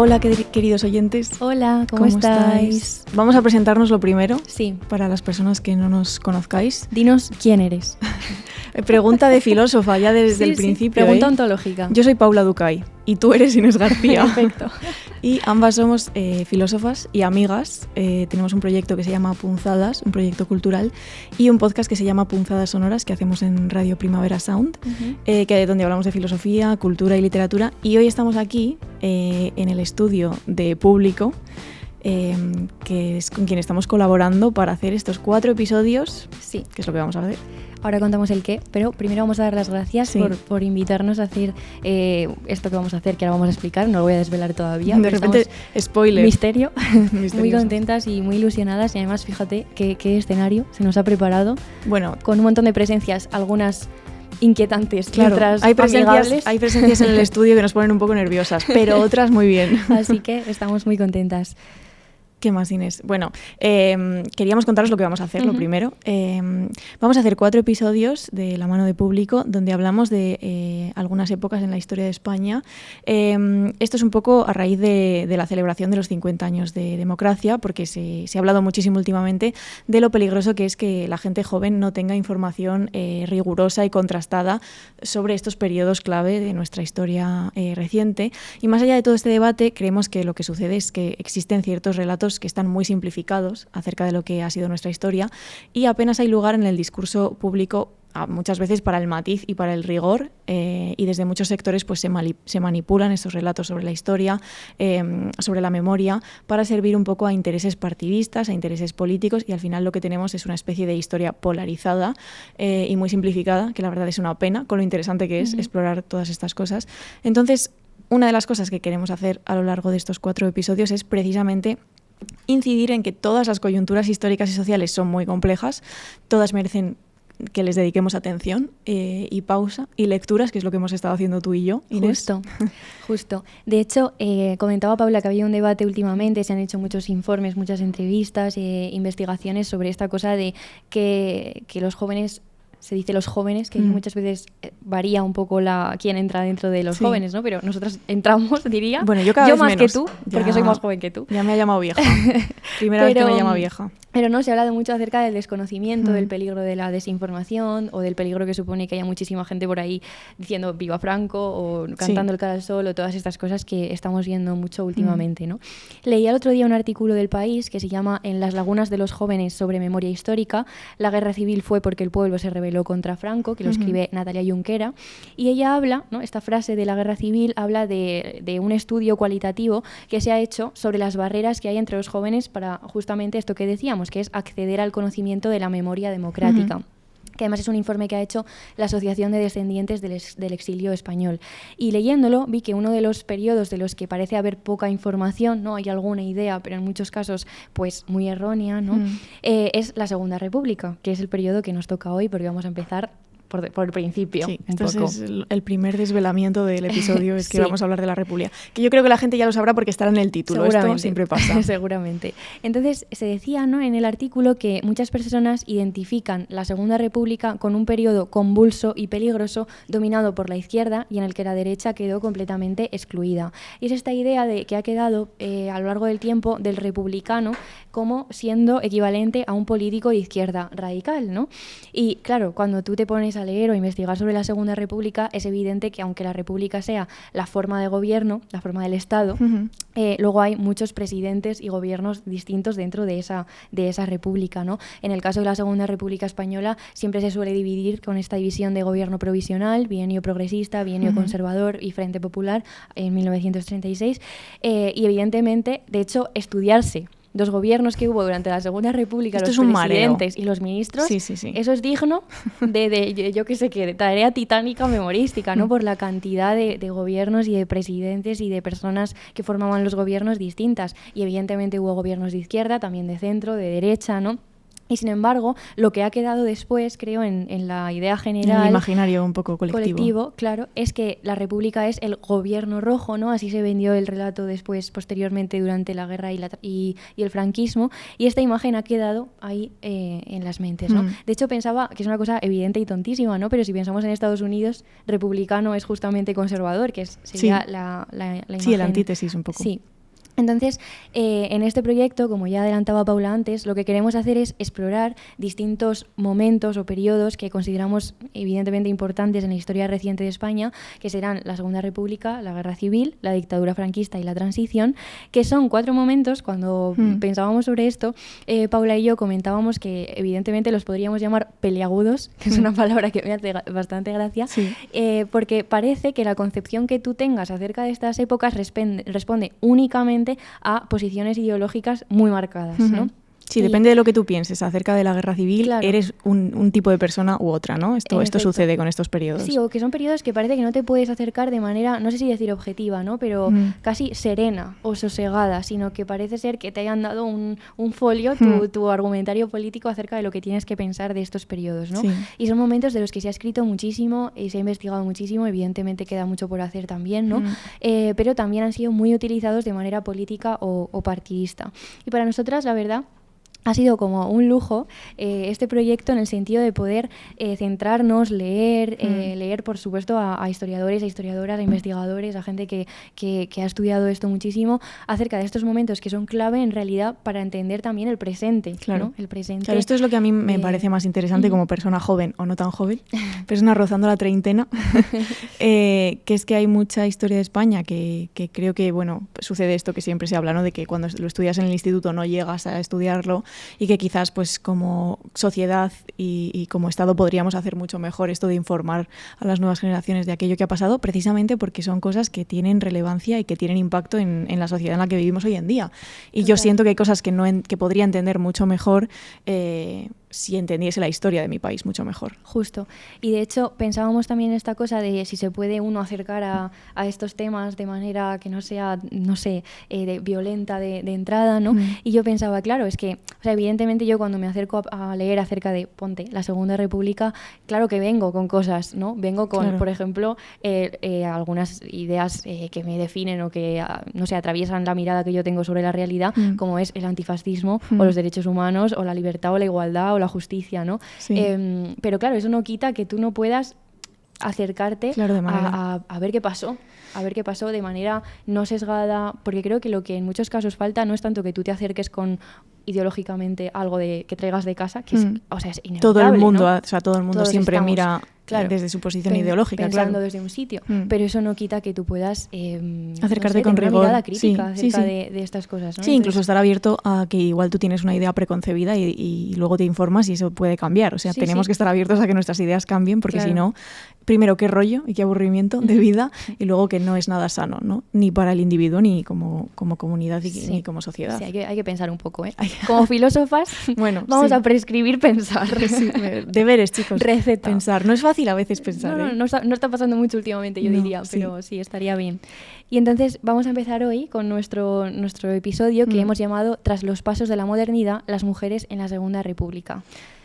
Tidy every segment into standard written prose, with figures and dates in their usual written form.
Hola, queridos oyentes. Hola, ¿cómo estáis? Vamos a presentarnos lo primero. Sí. Para las personas que no nos conozcáis. Dinos quién eres. Pregunta de filósofa ya desde el principio. Pregunta ontológica. Yo soy Paula Ducay y tú eres Inés García. Perfecto. Y ambas somos filósofas y amigas. Tenemos un proyecto que se llama Punzadas, un proyecto cultural, y un podcast que se llama Punzadas Sonoras, que hacemos en Radio Primavera Sound, donde hablamos de filosofía, cultura y literatura. Y hoy estamos aquí en el estudio de Público, que es con quien estamos colaborando para hacer estos 4 episodios, sí, que es lo que vamos a hacer. Ahora contamos el qué, pero primero vamos a dar las gracias por invitarnos a hacer esto que vamos a hacer, que ahora vamos a explicar, no lo voy a desvelar todavía. De repente, spoiler. Misterio. Muy contentas y muy ilusionadas, y además fíjate qué escenario se nos ha preparado. Bueno, con un montón de presencias, algunas inquietantes, claro, otras hay amigables. Hay presencias en el estudio que nos ponen un poco nerviosas, pero otras muy bien. Así que estamos muy contentas. ¿Qué más, Inés? Bueno, queríamos contaros lo que vamos a hacer, lo primero. Vamos a hacer 4 episodios de La mano de Público, donde hablamos de algunas épocas en la historia de España. Esto es un poco a raíz de la celebración de los 50 años de democracia, porque se ha hablado muchísimo últimamente de lo peligroso que es que la gente joven no tenga información rigurosa y contrastada sobre estos periodos clave de nuestra historia reciente. Y más allá de todo este debate, creemos que lo que sucede es que existen ciertos relatos que están muy simplificados acerca de lo que ha sido nuestra historia, y apenas hay lugar en el discurso público muchas veces para el matiz y para el rigor, y desde muchos sectores pues se manipulan esos relatos sobre la historia, sobre la memoria, para servir un poco a intereses partidistas, a intereses políticos, y al final lo que tenemos es una especie de historia polarizada y muy simplificada, que la verdad es una pena con lo interesante que es explorar todas estas cosas. Entonces, una de las cosas que queremos hacer a lo largo de estos 4 episodios es precisamente incidir en que todas las coyunturas históricas y sociales son muy complejas, todas merecen que les dediquemos atención y pausa y lecturas, que es lo que hemos estado haciendo tú y yo, Inés. Justo. De hecho, comentaba Paula que había un debate últimamente, se han hecho muchos informes, muchas entrevistas, investigaciones sobre esta cosa de que los jóvenes... Se dice los jóvenes, que muchas veces varía un poco quién entra dentro de los jóvenes, ¿no? Pero nosotros entramos, diría. Bueno, yo cada vez más menos. Que tú, porque soy más joven que tú. Ya me ha llamado vieja. Primera vez que me llama vieja. Pero no, se ha hablado mucho acerca del desconocimiento, del peligro de la desinformación, o del peligro que supone que haya muchísima gente por ahí diciendo viva Franco, o cantando el cara al sol, o todas estas cosas que estamos viendo mucho últimamente, ¿no? Leí el otro día un artículo del País que se llama En las lagunas de los jóvenes sobre memoria histórica. La guerra civil fue porque el pueblo se rebeló contra Franco, que lo escribe Natalia Junquera, y ella habla, ¿no? Esta frase de la guerra civil habla de un estudio cualitativo que se ha hecho sobre las barreras que hay entre los jóvenes para justamente esto que decíamos, que es acceder al conocimiento de la memoria democrática. Que además es un informe que ha hecho la Asociación de Descendientes del Exilio Español. Y leyéndolo vi que uno de los periodos de los que parece haber poca información, ¿no? Hay alguna idea, pero en muchos casos pues muy errónea, ¿no? Es la Segunda República, que es el periodo que nos toca hoy, porque vamos a empezar por el principio. Sí, entonces es el primer desvelamiento del episodio, es que vamos a hablar de la República. Que yo creo que la gente ya lo sabrá porque estará en el título. Esto siempre pasa. Seguramente. Entonces se decía, ¿no?, en el artículo que muchas personas identifican la Segunda República con un periodo convulso y peligroso dominado por la izquierda y en el que la derecha quedó completamente excluida. Y es esta idea de que ha quedado a lo largo del tiempo del republicano como siendo equivalente a un político de izquierda radical, ¿no? Y claro, cuando tú te pones a leer o investigar sobre la Segunda República, es evidente que aunque la República sea la forma de gobierno, la forma del Estado, luego hay muchos presidentes y gobiernos distintos dentro de esa República, ¿no? En el caso de la Segunda República Española siempre se suele dividir con esta división de gobierno provisional, bienio progresista, bienio conservador y Frente Popular en 1936, y evidentemente, de hecho, estudiarse los gobiernos que hubo durante la Segunda República, esto los presidentes y los ministros, eso es digno de yo qué sé qué, de tarea titánica memorística, ¿no? Por la cantidad de gobiernos y de presidentes y de personas que formaban los gobiernos distintas. Y evidentemente hubo gobiernos de izquierda, también de centro, de derecha, ¿no? Y sin embargo, lo que ha quedado después, creo, en la idea general... En el imaginario un poco colectivo. Claro, es que la República es el gobierno rojo, ¿no? Así se vendió el relato después, posteriormente, durante la guerra y el franquismo. Y esta imagen ha quedado ahí en las mentes, ¿no? De hecho, pensaba que es una cosa evidente y tontísima, ¿no? Pero si pensamos en Estados Unidos, republicano es justamente conservador, que sería la imagen... Sí, la antítesis un poco. Sí. Entonces, en este proyecto, como ya adelantaba Paula antes, lo que queremos hacer es explorar distintos momentos o periodos que consideramos evidentemente importantes en la historia reciente de España, que serán la Segunda República, la Guerra Civil, la dictadura franquista y la Transición, que son 4 momentos. Cuando pensábamos sobre esto, Paula y yo comentábamos que evidentemente los podríamos llamar peliagudos, que es una palabra que me hace bastante gracia, porque parece que la concepción que tú tengas acerca de estas épocas responde únicamente a posiciones ideológicas muy marcadas, ¿no? Sí, depende de lo que tú pienses acerca de la guerra civil, claro, eres un tipo de persona u otra, ¿no? Esto sucede con estos periodos. Sí, o que son periodos que parece que no te puedes acercar de manera, no sé si decir objetiva, ¿no? Pero casi serena o sosegada, sino que parece ser que te hayan dado un folio, tu argumentario político acerca de lo que tienes que pensar de estos periodos, ¿no? Sí. Y son momentos de los que se ha escrito muchísimo y se ha investigado muchísimo, evidentemente queda mucho por hacer también, ¿no? Pero también han sido muy utilizados de manera política o partidista. Y para nosotras, la verdad, ha sido como un lujo este proyecto, en el sentido de poder centrarnos, leer por supuesto a historiadores, a historiadoras, a investigadores, a gente que ha estudiado esto muchísimo, acerca de estos momentos que son clave en realidad para entender también el presente. Claro, ¿no? El presente. Claro, esto es lo que a mí me parece más interesante como persona joven o no tan joven, persona rozando la treintena, que es que hay mucha historia de España que creo que, bueno, sucede esto que siempre se habla, ¿no? De que cuando lo estudias en el instituto no llegas a estudiarlo, y que quizás pues como sociedad y como Estado podríamos hacer mucho mejor esto de informar a las nuevas generaciones de aquello que ha pasado, precisamente porque son cosas que tienen relevancia y que tienen impacto en la sociedad en la que vivimos hoy en día. Y yo siento que hay cosas que podría entender mucho mejor si entendiese la historia de mi país mucho mejor. Justo. Y de hecho pensábamos también esta cosa de si se puede uno acercar a estos temas de manera que no sea, no sé, violenta de entrada, ¿no? Y yo pensaba, claro, es que, o sea, evidentemente yo cuando me acerco a leer acerca de, ponte, la Segunda República, claro que vengo con cosas, ¿no? Vengo con, por ejemplo, algunas ideas que me definen o que, no sé, atraviesan la mirada que yo tengo sobre la realidad, como es el antifascismo o los derechos humanos o la libertad o la igualdad o la justicia, ¿no? Sí. Pero claro, eso no quita que tú no puedas acercarte a ver qué pasó, de manera no sesgada, porque creo que lo que en muchos casos falta no es tanto que tú te acerques con ideológicamente algo que traigas de casa, que es, o sea, es inevitable, todo el mundo, ¿no? O sea, todo el mundo todos siempre mira desde su posición ideológica, pensando desde un sitio, pero eso no quita que tú puedas acercarte con rigor, una mirada crítica acerca de estas cosas, ¿no? Sí, incluso estar abierto a que igual tú tienes una idea preconcebida y luego te informas y eso puede cambiar, o sea, tenemos que estar abiertos a que nuestras ideas cambien, porque si no, primero qué rollo y qué aburrimiento de vida, y luego que no es nada sano, ¿no? Ni para el individuo ni como comunidad ni como sociedad. Sí, hay que pensar un poco, ¿eh? Como filósofas, bueno, vamos a prescribir pensar. Sí, deberes, chicos. Receta. Pensar. No es fácil a veces pensar. No está pasando mucho últimamente, yo diría, pero sí, estaría bien. Y entonces vamos a empezar hoy con nuestro episodio que hemos llamado Tras los pasos de la modernidad, las mujeres en la Segunda República.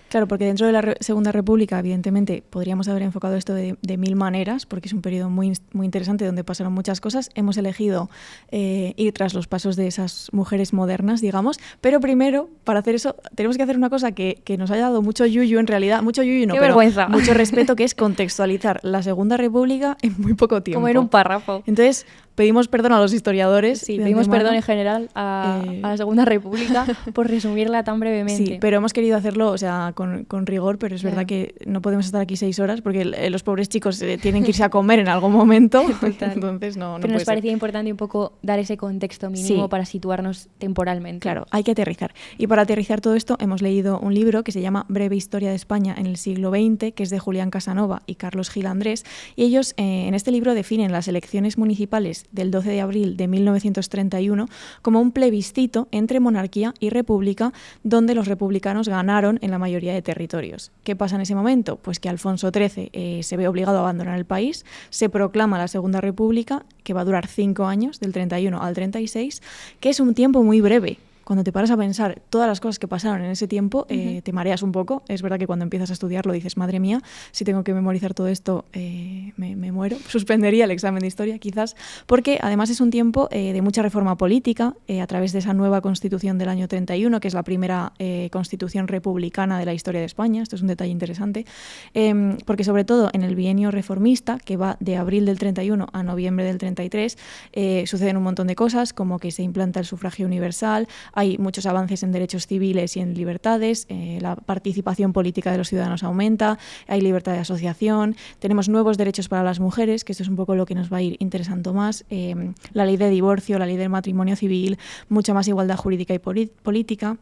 Claro, porque dentro de la Segunda República, evidentemente, podríamos haber enfocado esto de mil maneras, porque es un periodo muy, muy interesante donde pasaron muchas cosas. Hemos elegido ir tras los pasos de esas mujeres modernas, digamos, pero primero, para hacer eso, tenemos que hacer una cosa que nos haya dado mucho yuyu, en realidad, mucho yuyu no, ¡qué pero vergüenza! Mucho respeto, que es contextualizar la Segunda República en muy poco tiempo. Como en un párrafo. Entonces, pedimos perdón a los historiadores. Sí, pedimos perdón en general a la Segunda República por resumirla tan brevemente. Sí, pero hemos querido hacerlo, o sea, con rigor, pero es verdad que no podemos estar aquí 6 horas porque los pobres chicos tienen que irse a comer en algún momento. Entonces no pero nos parecía importante un poco dar ese contexto mínimo para situarnos temporalmente. Claro, hay que aterrizar. Y para aterrizar todo esto hemos leído un libro que se llama Breve Historia de España en el siglo XX, que es de Julián Casanova y Carlos Gil Andrés, y ellos en este libro definen las elecciones municipales del 12 de abril de 1931 como un plebiscito entre monarquía y república, donde los republicanos ganaron en la mayoría de territorios. ¿Qué pasa en ese momento? Pues que Alfonso XIII se ve obligado a abandonar el país, se proclama la Segunda República, que va a durar 5 años, del 31 al 36, que es un tiempo muy breve cuando te paras a pensar todas las cosas que pasaron en ese tiempo, te mareas un poco. Es verdad que cuando empiezas a estudiarlo dices, madre mía, si tengo que memorizar todo esto, me muero. Suspendería el examen de historia, quizás, porque además es un tiempo de mucha reforma política a través de esa nueva Constitución del año 31, que es la primera Constitución republicana de la historia de España. Esto es un detalle interesante, porque sobre todo en el bienio reformista, que va de abril del 31 a noviembre del 33, suceden un montón de cosas, como que se implanta el sufragio universal, hay muchos avances en derechos civiles y en libertades, la participación política de los ciudadanos aumenta, hay libertad de asociación, tenemos nuevos derechos para las mujeres, que esto es un poco lo que nos va a ir interesando más, la ley de divorcio, la ley del matrimonio civil, mucha más igualdad jurídica y política.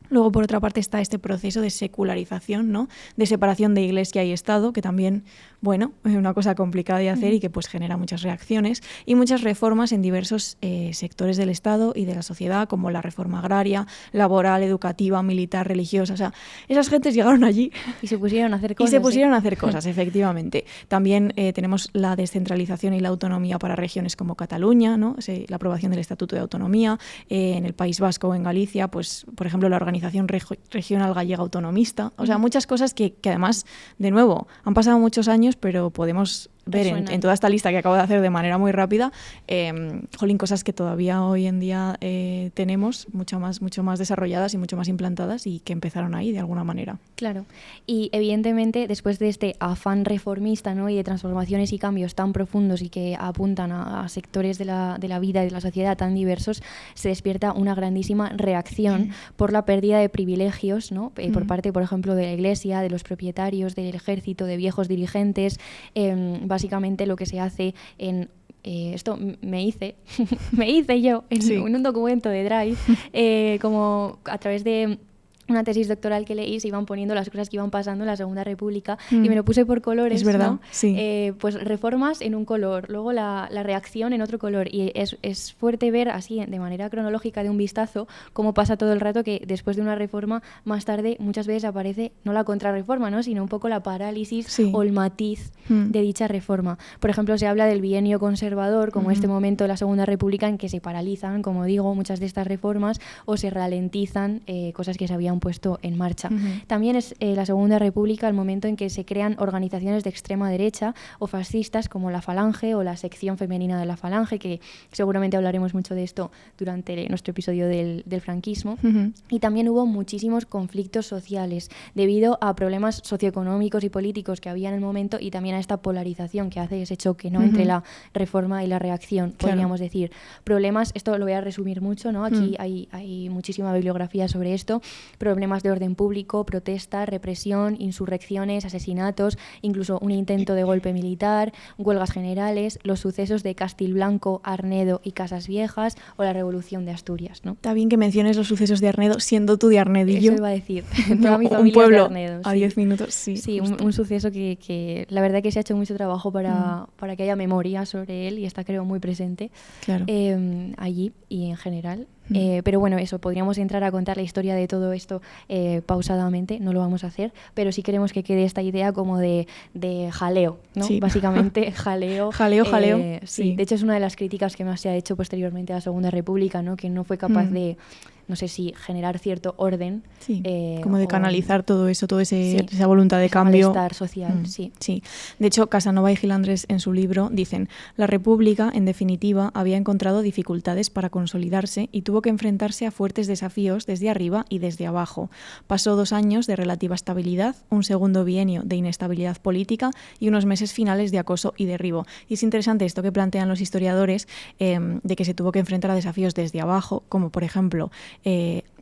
Luego, por otra parte, está este proceso de secularización, ¿no? De separación de Iglesia y Estado, que también, bueno, es una cosa complicada de hacer y que pues genera muchas reacciones, y muchas reformas en diversos sectores del Estado y de la sociedad, como la reforma agraria, laboral, educativa, militar, religiosa. O sea, esas gentes llegaron allí y se pusieron a hacer cosas. Y se pusieron a hacer cosas, efectivamente. También tenemos la descentralización y la autonomía para regiones como Cataluña, ¿no? La aprobación del Estatuto de Autonomía, en el País Vasco o en Galicia, pues, por ejemplo, la organización regional gallega autonomista. O sea, muchas cosas que además, de nuevo, han pasado muchos años, pero podemos ver en toda esta lista que acabo de hacer de manera muy rápida, cosas que todavía hoy en día tenemos mucho más desarrolladas y mucho más implantadas y que empezaron ahí de alguna manera. Claro, y evidentemente después de este afán reformista, ¿no? Y de transformaciones y cambios tan profundos y que apuntan a sectores de la vida y de la sociedad tan diversos, se despierta una grandísima reacción por la pérdida de privilegios, ¿no? Por parte, por ejemplo, de la Iglesia, de los propietarios, del ejército, de viejos dirigentes. Básicamente lo que se hace en... esto me hice yo en un documento de Drive, como a través de una tesis doctoral que leí, se iban poniendo las cosas que iban pasando en la Segunda República y me lo puse por colores, es verdad, ¿no? Sí. Pues reformas en un color, luego la reacción en otro color, y es fuerte ver así de manera cronológica de un vistazo cómo pasa todo el rato, que después de una reforma más tarde muchas veces aparece no la contrarreforma, ¿no? Sino un poco la parálisis o el matiz de dicha reforma. Por ejemplo, se habla del bienio conservador como este momento de la Segunda República en que se paralizan, como digo, muchas de estas reformas o se ralentizan cosas que se habían puesto en marcha. También es la Segunda República el momento en que se crean organizaciones de extrema derecha o fascistas como la Falange o la sección femenina de la Falange, que seguramente hablaremos mucho de esto durante nuestro episodio del franquismo. Y también hubo muchísimos conflictos sociales debido a problemas socioeconómicos y políticos que había en el momento, y también a esta polarización que hace ese choque, ¿no? Entre la reforma y la reacción, podríamos decir. Problemas, esto lo voy a resumir mucho, ¿no? Aquí hay muchísima bibliografía sobre esto. Problemas de orden público, protesta, represión, insurrecciones, asesinatos, incluso un intento de golpe militar, huelgas generales, los sucesos de Castilblanco, Arnedo y Casas Viejas, o la Revolución de Asturias, ¿no? Está bien que menciones los sucesos de Arnedo, siendo tú de Arnedillo. Eso iba a decir. Toda mi familia un pueblo es de Arnedo, a 10 minutos, sí. Sí, un suceso que la verdad que se ha hecho mucho trabajo para que haya memoria sobre él, y está, creo, muy presente allí y en general. Pero bueno, eso, podríamos entrar a contar la historia de todo esto pausadamente, no lo vamos a hacer, pero sí queremos que quede esta idea como de jaleo, ¿no? Sí. Básicamente jaleo. Jaleo. Sí, de hecho es una de las críticas que más se ha hecho posteriormente a la Segunda República, ¿no? Que no fue capaz de, no sé si generar cierto orden. Sí, como de canalizar todo eso, esa voluntad de cambio. Malestar social, sí. De hecho, Casanova y Gilandres en su libro dicen: la República, en definitiva, había encontrado dificultades para consolidarse y tuvo que enfrentarse a fuertes desafíos desde arriba y desde abajo. Pasó 2 años de relativa estabilidad, un segundo bienio de inestabilidad política y unos meses finales de acoso y derribo. Y es interesante esto que plantean los historiadores, de que se tuvo que enfrentar a desafíos desde abajo, como por ejemplo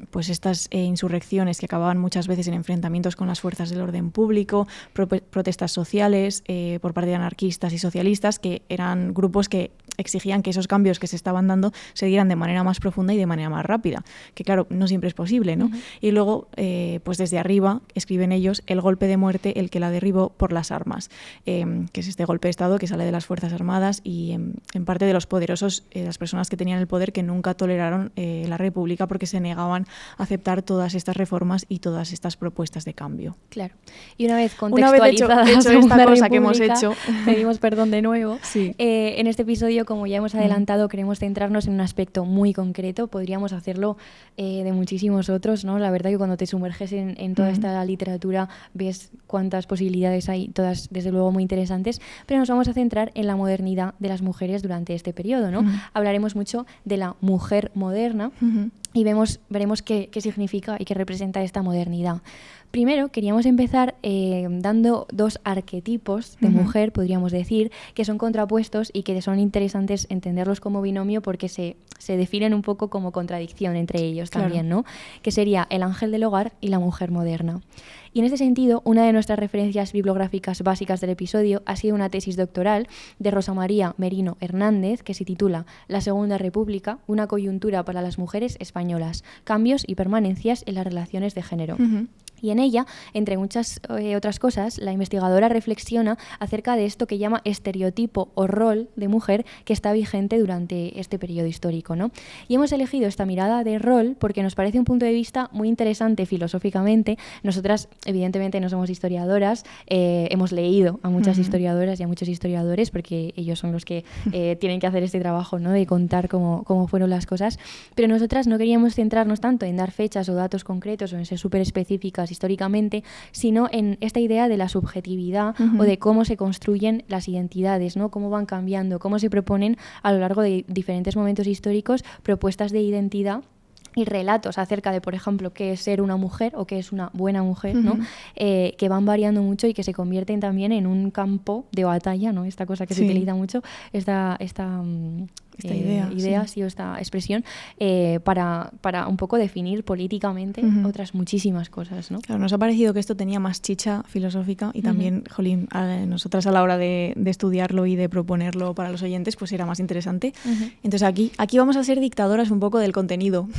pues estas insurrecciones que acababan muchas veces en enfrentamientos con las fuerzas del orden público, protestas sociales por parte de anarquistas y socialistas, que eran grupos que exigían que esos cambios que se estaban dando se dieran de manera más profunda y de manera más rápida, que claro, no siempre es posible, ¿no? Y luego, pues desde arriba, escriben ellos, el golpe de muerte, el que la derribó por las armas, que es este golpe de Estado que sale de las Fuerzas Armadas y en parte de los poderosos, las personas que tenían el poder, que nunca toleraron la República porque porque se negaban a aceptar todas estas reformas y todas estas propuestas de cambio. Claro. Y una vez contextualizada hecho esta cosa que hemos hecho, pedimos perdón de nuevo. Sí. En este episodio, como ya hemos adelantado, queremos centrarnos en un aspecto muy concreto. Podríamos hacerlo de muchísimos otros, ¿no? La verdad que cuando te sumerges en toda esta literatura ves cuántas posibilidades hay, todas desde luego muy interesantes, pero nos vamos a centrar en la modernidad de las mujeres durante este periodo, ¿no? Hablaremos mucho de la mujer moderna y veremos qué significa y qué representa esta modernidad. Primero, queríamos empezar dando dos arquetipos de mujer, podríamos decir, que son contrapuestos y que son interesantes entenderlos como binomio porque se definen un poco como contradicción entre ellos también, ¿no? Que sería el ángel del hogar y la mujer moderna. Y en este sentido, una de nuestras referencias bibliográficas básicas del episodio ha sido una tesis doctoral de Rosa María Merino Hernández que se titula La Segunda República, una coyuntura para las mujeres españolas, cambios y permanencias en las relaciones de género. Y en ella, entre muchas otras cosas, la investigadora reflexiona acerca de esto que llama estereotipo o rol de mujer que está vigente durante este periodo histórico, ¿no? Y hemos elegido esta mirada de rol porque nos parece un punto de vista muy interesante filosóficamente. Nosotras, evidentemente, no somos historiadoras, hemos leído a muchas historiadoras y a muchos historiadores porque ellos son los que tienen que hacer este trabajo, ¿no? De contar cómo fueron las cosas. Pero nosotras no queríamos centrarnos tanto en dar fechas o datos concretos o en ser súper específicas históricamente, sino en esta idea de la subjetividad o de cómo se construyen las identidades, ¿no? Cómo van cambiando, cómo se proponen a lo largo de diferentes momentos históricos propuestas de identidad y relatos acerca de, por ejemplo, qué es ser una mujer o qué es una buena mujer, ¿no? Que van variando mucho y que se convierten también en un campo de batalla, ¿no? Esta cosa que se utiliza mucho, esta idea, sí, o esta expresión, para un poco definir políticamente otras muchísimas cosas, ¿no? Claro, nos ha parecido que esto tenía más chicha filosófica y también, jolín, nosotras a la hora de estudiarlo y de proponerlo para los oyentes, pues era más interesante. Entonces aquí vamos a ser dictadoras un poco del contenido.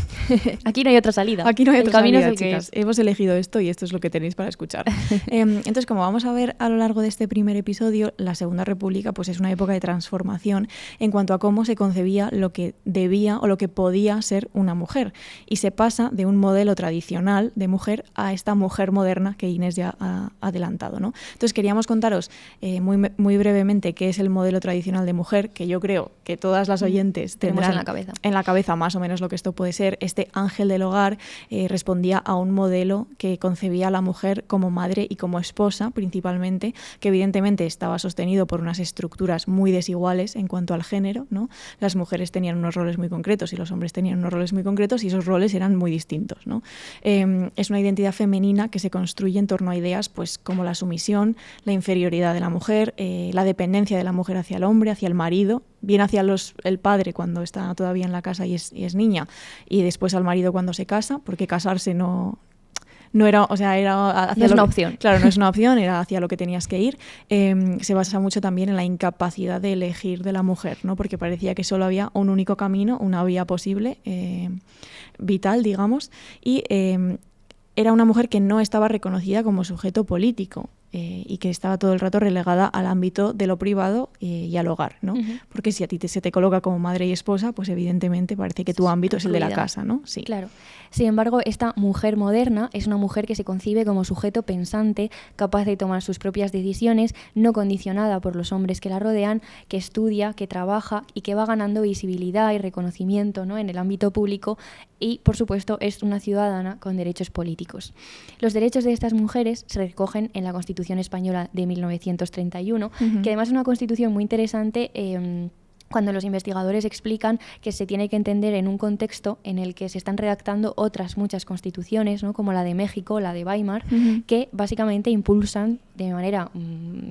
Aquí no hay otra salida. Aquí no hay otra salida, es el chicas. que es. Hemos elegido esto y esto es lo que tenéis para escuchar. Entonces, como vamos a ver a lo largo de este primer episodio, la Segunda República pues es una época de transformación en cuanto a cómo se concebía lo que debía o lo que podía ser una mujer. Y se pasa de un modelo tradicional de mujer a esta mujer moderna que Inés ya ha adelantado, ¿no? Entonces, queríamos contaros muy brevemente qué es el modelo tradicional de mujer, que yo creo que todas las oyentes tendrán en la cabeza más o menos lo que esto puede ser. Este ángel del hogar respondía a un modelo que concebía a la mujer como madre y como esposa, principalmente, que evidentemente estaba sostenido por unas estructuras muy desiguales en cuanto al género, ¿no? Las mujeres tenían unos roles muy concretos y los hombres tenían unos roles muy concretos y esos roles eran muy distintos, ¿no? Es una identidad femenina que se construye en torno a ideas pues, como la sumisión, la inferioridad de la mujer, la dependencia de la mujer hacia el hombre, hacia el marido, bien hacia el padre cuando está todavía en la casa y es niña, y después al marido cuando se casa, porque casarse no era, o sea, era hacia no es una opción. Claro, no es una opción, era hacia lo que tenías que ir. Se basa mucho también en la incapacidad de elegir de la mujer, ¿no? Porque parecía que solo había un único camino, una vía posible, vital, digamos, y era una mujer que no estaba reconocida como sujeto político. Y que estaba todo el rato relegada al ámbito de lo privado y al hogar, ¿no? Porque si a ti se te coloca como madre y esposa, pues evidentemente parece que tu ámbito es el de la casa, ¿no? Sí. Claro. Sin embargo, esta mujer moderna es una mujer que se concibe como sujeto pensante, capaz de tomar sus propias decisiones, no condicionada por los hombres que la rodean, que estudia, que trabaja y que va ganando visibilidad y reconocimiento, ¿no? En el ámbito público y, por supuesto, es una ciudadana con derechos políticos. Los derechos de estas mujeres se recogen en la Constitución Española de 1931, que además es una constitución muy interesante cuando los investigadores explican que se tiene que entender en un contexto en el que se están redactando otras muchas constituciones, ¿no? Como la de México, la de Weimar, que básicamente impulsan de manera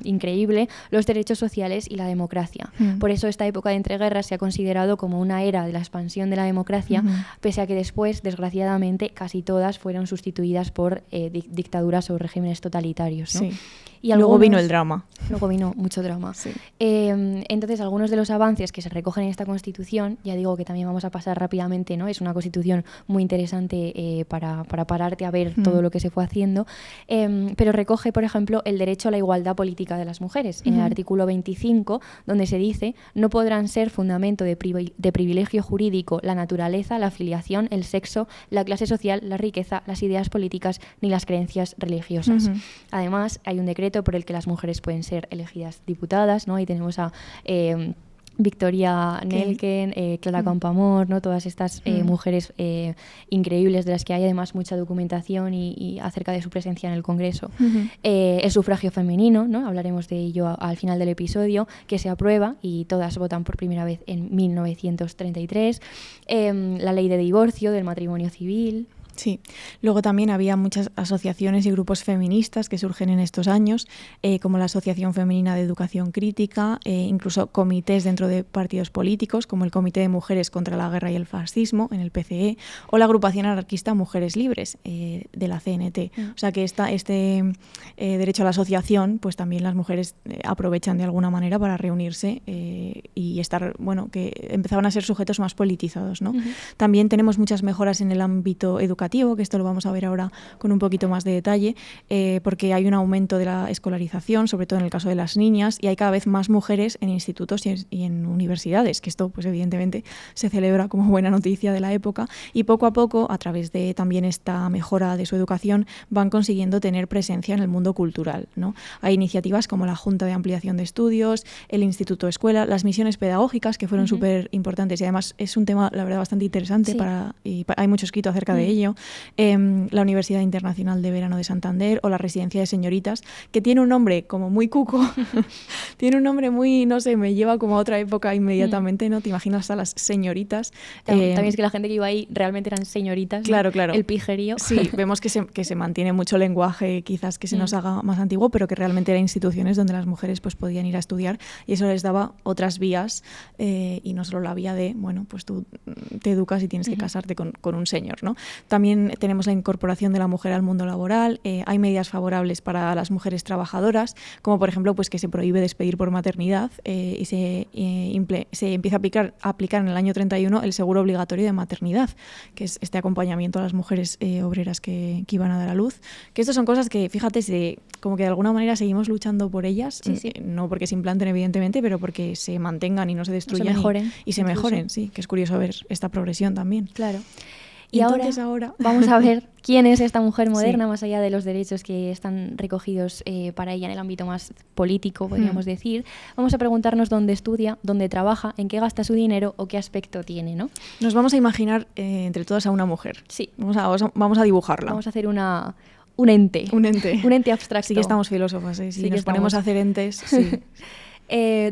increíble los derechos sociales y la democracia. Por eso esta época de entreguerras se ha considerado como una era de la expansión de la democracia, pese a que después, desgraciadamente, casi todas fueron sustituidas por dictaduras o regímenes totalitarios, ¿no? Sí. Y luego vino el drama. Luego vino mucho drama. Sí. Entonces, algunos de los avances que se recogen en esta Constitución, ya digo que también vamos a pasar rápidamente, ¿no? Es una Constitución muy interesante para pararte a ver todo lo que se fue haciendo, pero recoge, por ejemplo, el derecho a la igualdad política de las mujeres. En el artículo 25, donde se dice: no podrán ser fundamento de privilegio jurídico la naturaleza, la filiación, el sexo, la clase social, la riqueza, las ideas políticas ni las creencias religiosas. Además, hay un decreto por el que las mujeres pueden ser elegidas diputadas, ¿no? Ahí tenemos a Victoria Nelken, Clara Campoamor, ¿no? Todas estas mujeres increíbles, de las que hay además mucha documentación y acerca de su presencia en el Congreso. El sufragio femenino, ¿no? Hablaremos de ello al final del episodio, que se aprueba y todas votan por primera vez en 1933. La ley de divorcio, del matrimonio civil. Sí, luego también había muchas asociaciones y grupos feministas que surgen en estos años, como la Asociación Femenina de Educación Crítica, incluso comités dentro de partidos políticos, como el Comité de Mujeres contra la Guerra y el Fascismo, en el PCE, o la agrupación anarquista Mujeres Libres, de la CNT. O sea que este derecho a la asociación, pues también las mujeres aprovechan de alguna manera para reunirse y estar, bueno, que empezaban a ser sujetos más politizados, ¿no? También tenemos muchas mejoras en el ámbito educativo, que esto lo vamos a ver ahora con un poquito más de detalle, porque hay un aumento de la escolarización, sobre todo en el caso de las niñas, y hay cada vez más mujeres en institutos y en universidades, que esto pues evidentemente se celebra como buena noticia de la época, y poco a poco, a través de también esta mejora de su educación, van consiguiendo tener presencia en el mundo cultural, ¿no? Hay iniciativas como la Junta de Ampliación de Estudios, el Instituto Escuela, las misiones pedagógicas, que fueron súper importantes, y además es un tema, la verdad, bastante interesante y hay mucho escrito acerca de ello. La Universidad Internacional de Verano de Santander o la Residencia de Señoritas, que tiene un nombre como muy cuco, tiene un nombre muy, no sé, me lleva como a otra época inmediatamente, ¿no? Te imaginas a las señoritas. También es que la gente que iba ahí realmente eran señoritas. Claro, ¿no? claro. El pijerío. Sí, vemos que se mantiene mucho lenguaje, quizás que se nos haga más antiguo, pero que realmente eran instituciones donde las mujeres pues podían ir a estudiar y eso les daba otras vías y no solo la vía de, bueno, pues tú te educas y tienes que casarte con un señor, ¿no? También tenemos la incorporación de la mujer al mundo laboral, hay medidas favorables para las mujeres trabajadoras, como por ejemplo pues que se prohíbe despedir por maternidad y se empieza a aplicar en el año 31 el seguro obligatorio de maternidad, que es este acompañamiento a las mujeres obreras que iban a dar a luz. Que estas son cosas que, fíjate, como que de alguna manera seguimos luchando por ellas, no porque se implanten evidentemente, pero porque se mantengan y no se destruyan y se mejoren, sí, que es curioso ver esta progresión también. Claro. Y ahora vamos a ver quién es esta mujer moderna, más allá de los derechos que están recogidos para ella en el ámbito más político, podríamos decir. Vamos a preguntarnos dónde estudia, dónde trabaja, en qué gasta su dinero o qué aspecto tiene, ¿no? Nos vamos a imaginar entre todas a una mujer. Sí. Vamos a dibujarla. Vamos a hacer un ente. Un ente. Un ente abstracto. Sí que estamos filósofas, ¿eh? Si sí nos ponemos a hacer entes, sí.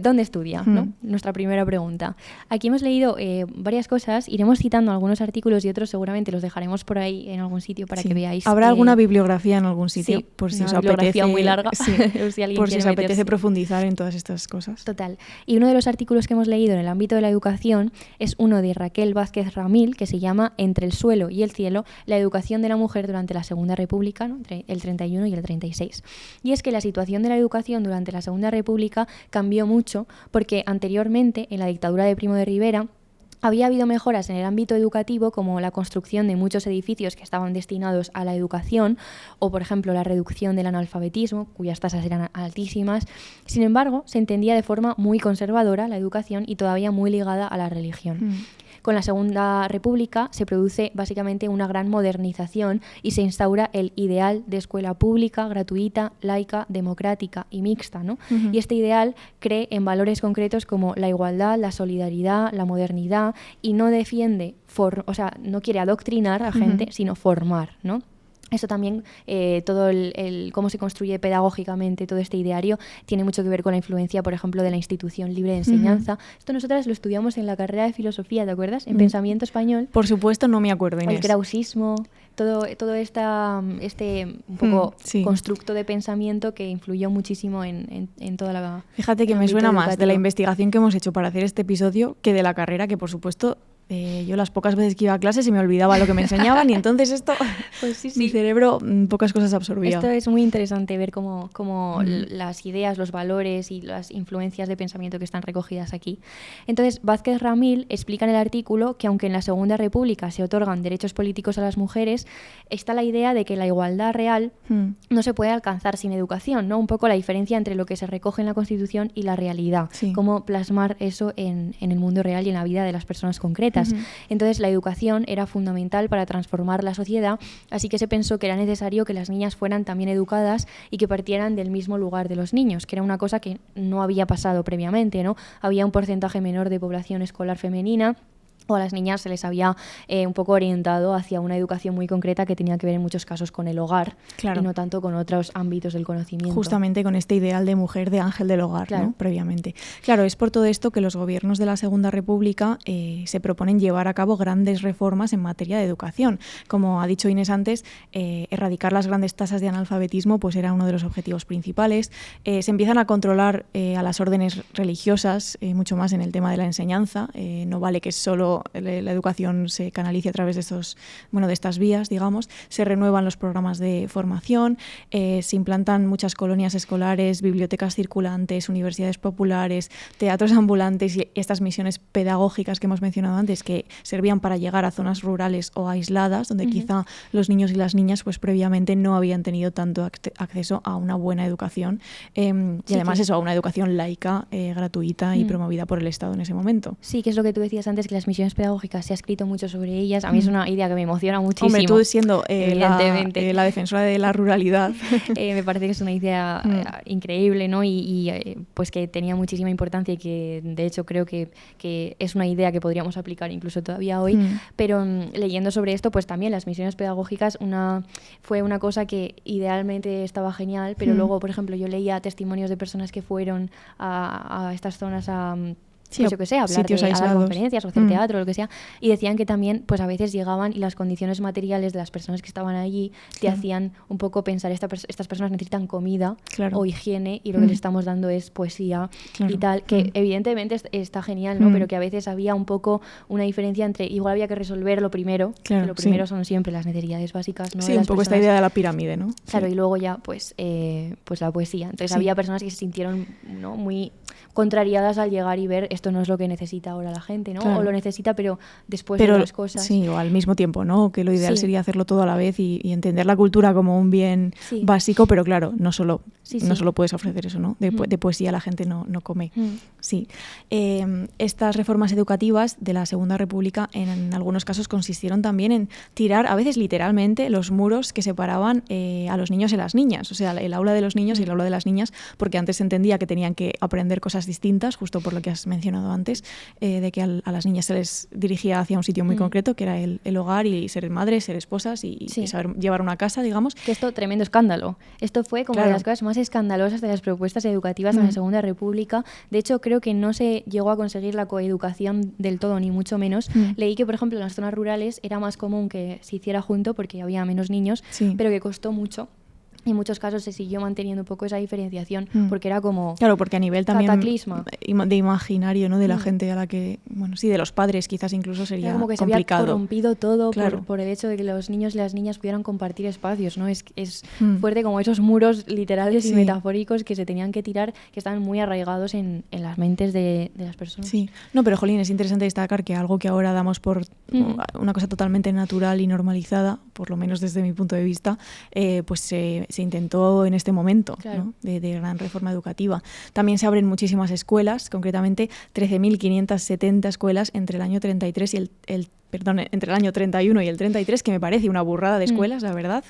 ¿Dónde estudia? ¿no? Nuestra primera pregunta. Aquí hemos leído varias cosas, iremos citando algunos artículos y otros seguramente los dejaremos por ahí en algún sitio para que veáis. ¿Habrá alguna bibliografía en algún sitio? Sí, por si una os bibliografía apetece, muy larga. Sí, por si os apetece profundizar en todas estas cosas. Total. Y uno de los artículos que hemos leído en el ámbito de la educación es uno de Raquel Vázquez Ramil, que se llama Entre el suelo y el cielo, la educación de la mujer durante la Segunda República, ¿no? Entre el 31 y el 36. Y es que la situación de la educación durante la Segunda República cambió mucho porque anteriormente, en la dictadura de Primo de Rivera, había habido mejoras en el ámbito educativo, como la construcción de muchos edificios que estaban destinados a la educación, o por ejemplo la reducción del analfabetismo, cuyas tasas eran altísimas. Sin embargo, se entendía de forma muy conservadora la educación y todavía muy ligada a la religión. Con la Segunda República se produce básicamente una gran modernización y se instaura el ideal de escuela pública, gratuita, laica, democrática y mixta, ¿no? Y este ideal cree en valores concretos como la igualdad, la solidaridad, la modernidad y no defiende, no quiere adoctrinar a gente, sino formar, ¿no? Eso también, todo el cómo se construye pedagógicamente todo este ideario tiene mucho que ver con la influencia, por ejemplo, de la institución libre de enseñanza. Esto nosotras lo estudiamos en la carrera de filosofía, ¿te acuerdas? En pensamiento español. Por supuesto, no me acuerdo, Inés. El krausismo, todo este un poco constructo de pensamiento que influyó muchísimo en toda la... Fíjate que me suena más de la investigación que hemos hecho para hacer este episodio que de la carrera, que por supuesto Yo las pocas veces que iba a clase se me olvidaba lo que me enseñaban y entonces esto, pues sí. mi cerebro pocas cosas absorbía. Esto es muy interesante ver cómo las ideas, los valores y las influencias de pensamiento que están recogidas aquí. Entonces, Vázquez Ramil explica en el artículo que aunque en la Segunda República se otorgan derechos políticos a las mujeres, está la idea de que la igualdad real no se puede alcanzar sin educación, ¿no? Un poco la diferencia entre lo que se recoge en la Constitución y la realidad, cómo plasmar eso en el mundo real y en la vida de las personas concretas. Entonces, la educación era fundamental para transformar la sociedad, así que se pensó que era necesario que las niñas fueran también educadas y que partieran del mismo lugar de los niños, que era una cosa que no había pasado previamente, ¿no? Había un porcentaje menor de población escolar femenina, o a las niñas se les había un poco orientado hacia una educación muy concreta que tenía que ver en muchos casos con el hogar y no tanto con otros ámbitos del conocimiento. Justamente con este ideal de mujer de ángel del hogar, ¿no? Previamente. Claro, es por todo esto que los gobiernos de la Segunda República se proponen llevar a cabo grandes reformas en materia de educación. Como ha dicho Inés antes, erradicar las grandes tasas de analfabetismo pues era uno de los objetivos principales. Se empiezan a controlar a las órdenes religiosas, mucho más en el tema de la enseñanza. No vale que solo la educación se canalice a través de de estas vías, digamos. Se renuevan los programas de formación, se implantan muchas colonias escolares, bibliotecas circulantes, universidades populares, teatros ambulantes y estas misiones pedagógicas que hemos mencionado antes, que servían para llegar a zonas rurales o aisladas, donde quizá los niños y las niñas pues previamente no habían tenido tanto acceso a una buena educación y además a una educación laica, gratuita y promovida por el Estado en ese momento. Sí, que es lo que tú decías antes, que las misiones pedagógicas, se ha escrito mucho sobre ellas. A mí es una idea que me emociona muchísimo. Hombre, tú siendo la defensora de la ruralidad. Me parece que es una idea increíble, ¿no? Y pues que tenía muchísima importancia y que de hecho creo que es una idea que podríamos aplicar incluso todavía hoy. Pero leyendo sobre esto, pues también las misiones pedagógicas fue una cosa que idealmente estaba genial, pero luego, por ejemplo, yo leía testimonios de personas que fueron a estas zonas pues yo qué sé, hablar a dar conferencias o hacer teatro o lo que sea, y decían que también pues a veces llegaban y las condiciones materiales de las personas que estaban allí te hacían un poco pensar, estas personas necesitan comida o higiene y lo que les estamos dando es poesía y tal, que evidentemente está genial, ¿no? Pero que a veces había un poco una diferencia entre, igual había que resolver lo primero, que lo primero son siempre las necesidades básicas, ¿no? Sí, un poco esta idea de la pirámide, ¿no? Claro, y luego ya pues la poesía. Entonces había personas que se sintieron, ¿no?, muy contrariadas al llegar y ver esto no es lo que necesita ahora la gente, ¿no? O lo necesita, pero después de otras cosas. Sí, o al mismo tiempo, ¿no? Que lo ideal sería hacerlo todo a la vez y entender la cultura como un bien básico, pero claro, no solo puedes ofrecer eso, ¿no? De poesía la gente no come. Sí. Estas reformas educativas de la Segunda República en algunos casos consistieron también en tirar, a veces literalmente, los muros que separaban a los niños y las niñas. O sea, el aula de los niños y el aula de las niñas, porque antes se entendía que tenían que aprender cosas distintas, justo por lo que has mencionado antes, de que a las niñas se les dirigía hacia un sitio muy concreto, que era el hogar y ser madres, ser esposas y saber llevar una casa, digamos. Que esto, tremendo escándalo. Esto fue como de las cosas más escandalosas de las propuestas educativas en la Segunda República. De hecho, creo que no se llegó a conseguir la coeducación del todo, ni mucho menos. Leí que, por ejemplo, en las zonas rurales era más común que se hiciera junto porque había menos niños, pero que costó mucho. En muchos casos se siguió manteniendo un poco esa diferenciación porque era como porque a nivel también cataclisma de imaginario, ¿no? De la gente a la que, de los padres quizás incluso sería como que complicado. Se había corrompido todo por el hecho de que los niños y las niñas pudieran compartir espacios, ¿no? Es fuerte como esos muros literales y metafóricos que se tenían que tirar, que estaban muy arraigados en las mentes de las personas. Sí, no, pero jolín, es interesante destacar que algo que ahora damos por una cosa totalmente natural y normalizada, por lo menos desde mi punto de vista, pues se intentó en este momento, ¿no? de gran reforma educativa. También se abren muchísimas escuelas, concretamente 13.570 escuelas entre el año 33 y entre el año 31 y el 33, que me parece una burrada de escuelas, la verdad,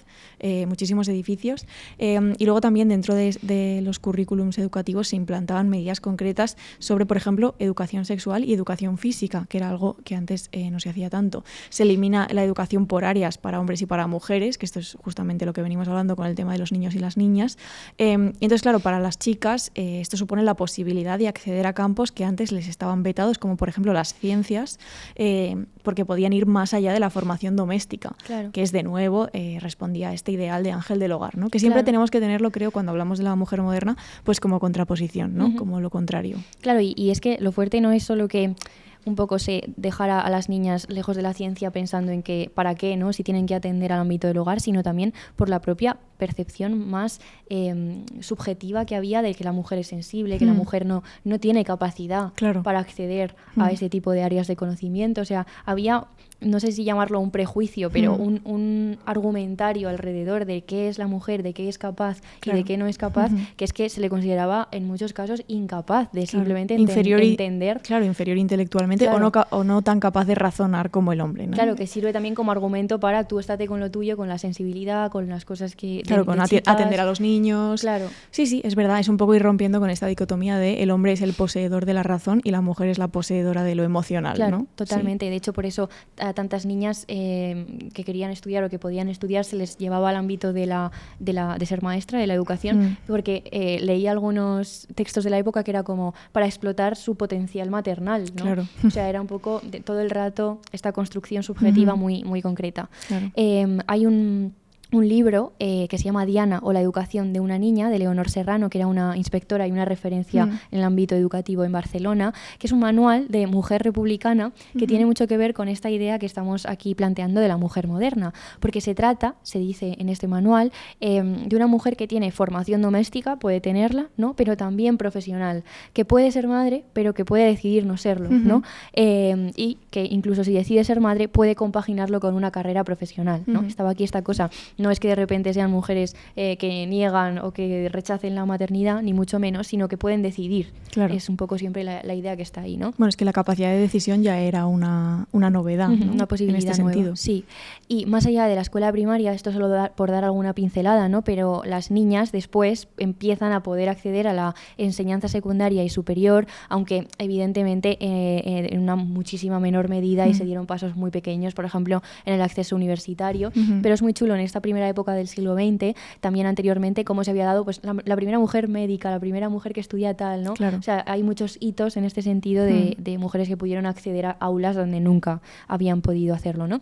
muchísimos edificios. Y luego también dentro de los currículums educativos se implantaban medidas concretas sobre, por ejemplo, educación sexual y educación física, que era algo que antes no se hacía tanto. Se elimina la educación por áreas para hombres y para mujeres, que esto es justamente lo que venimos hablando con el tema de los niños y las niñas. Y entonces, claro, para las chicas esto supone la posibilidad de acceder a campos que antes les estaban vetados, como por ejemplo las ciencias, porque podían ir más allá de la formación doméstica, que es de nuevo, respondía a este ideal de ángel del hogar, ¿no? Que siempre tenemos que tenerlo, creo, cuando hablamos de la mujer moderna, pues como contraposición, ¿no? Como lo contrario. Claro, y es que lo fuerte no es solo que un poco se dejara a las niñas lejos de la ciencia pensando en que para qué, ¿no? Si tienen que atender al ámbito del hogar, sino también por la propia percepción más subjetiva que había de que la mujer es sensible, que la mujer no tiene capacidad para acceder a ese tipo de áreas de conocimiento. O sea, había, no sé si llamarlo un prejuicio, pero un argumentario alrededor de qué es la mujer, de qué es capaz y de qué no es capaz, que es que se le consideraba en muchos casos incapaz de simplemente entender. Claro, inferior intelectualmente o no tan capaz de razonar como el hombre, ¿no? Claro, que sirve también como argumento para tú estate con lo tuyo, con la sensibilidad, con las cosas que... Claro, con atender a los niños. Claro. Sí, es verdad, es un poco ir rompiendo con esta dicotomía de el hombre es el poseedor de la razón y la mujer es la poseedora de lo emocional, claro, ¿no? Totalmente. Sí. De hecho, por eso a tantas niñas que querían estudiar o que podían estudiar se les llevaba al ámbito de ser maestra, de la educación, porque leía algunos textos de la época que era como para explotar su potencial maternal, ¿no? Claro. O sea, era un poco todo el rato esta construcción subjetiva muy, muy concreta. Claro. Hay un libro que se llama Diana o la educación de una niña, de Leonor Serrano, que era una inspectora y una referencia en el ámbito educativo en Barcelona, que es un manual de mujer republicana que tiene mucho que ver con esta idea que estamos aquí planteando de la mujer moderna, porque se trata, se dice en este manual, de una mujer que tiene formación doméstica, puede tenerla, ¿no? Pero también profesional, que puede ser madre, pero que puede decidir no serlo, ¿no? Y que incluso si decide ser madre, puede compaginarlo con una carrera profesional, ¿no? Estaba aquí esta cosa. No es que de repente sean mujeres que niegan o que rechacen la maternidad, ni mucho menos, sino que pueden decidir. Claro. Es un poco siempre la idea que está ahí, ¿no? Bueno, es que la capacidad de decisión ya era una novedad, ¿no? Una posibilidad en este nueva. sentido. Sí. Y más allá de la escuela primaria, esto solo por dar alguna pincelada, ¿no? Pero las niñas después empiezan a poder acceder a la enseñanza secundaria y superior, aunque evidentemente en una muchísima menor medida y se dieron pasos muy pequeños, por ejemplo, en el acceso universitario. Pero es muy chulo en esta primera época del siglo XX, también anteriormente, cómo se había dado pues la primera mujer médica, la primera mujer que estudia tal, ¿no? Claro. O sea, hay muchos hitos en este sentido de mujeres que pudieron acceder a aulas donde nunca habían podido hacerlo, ¿no?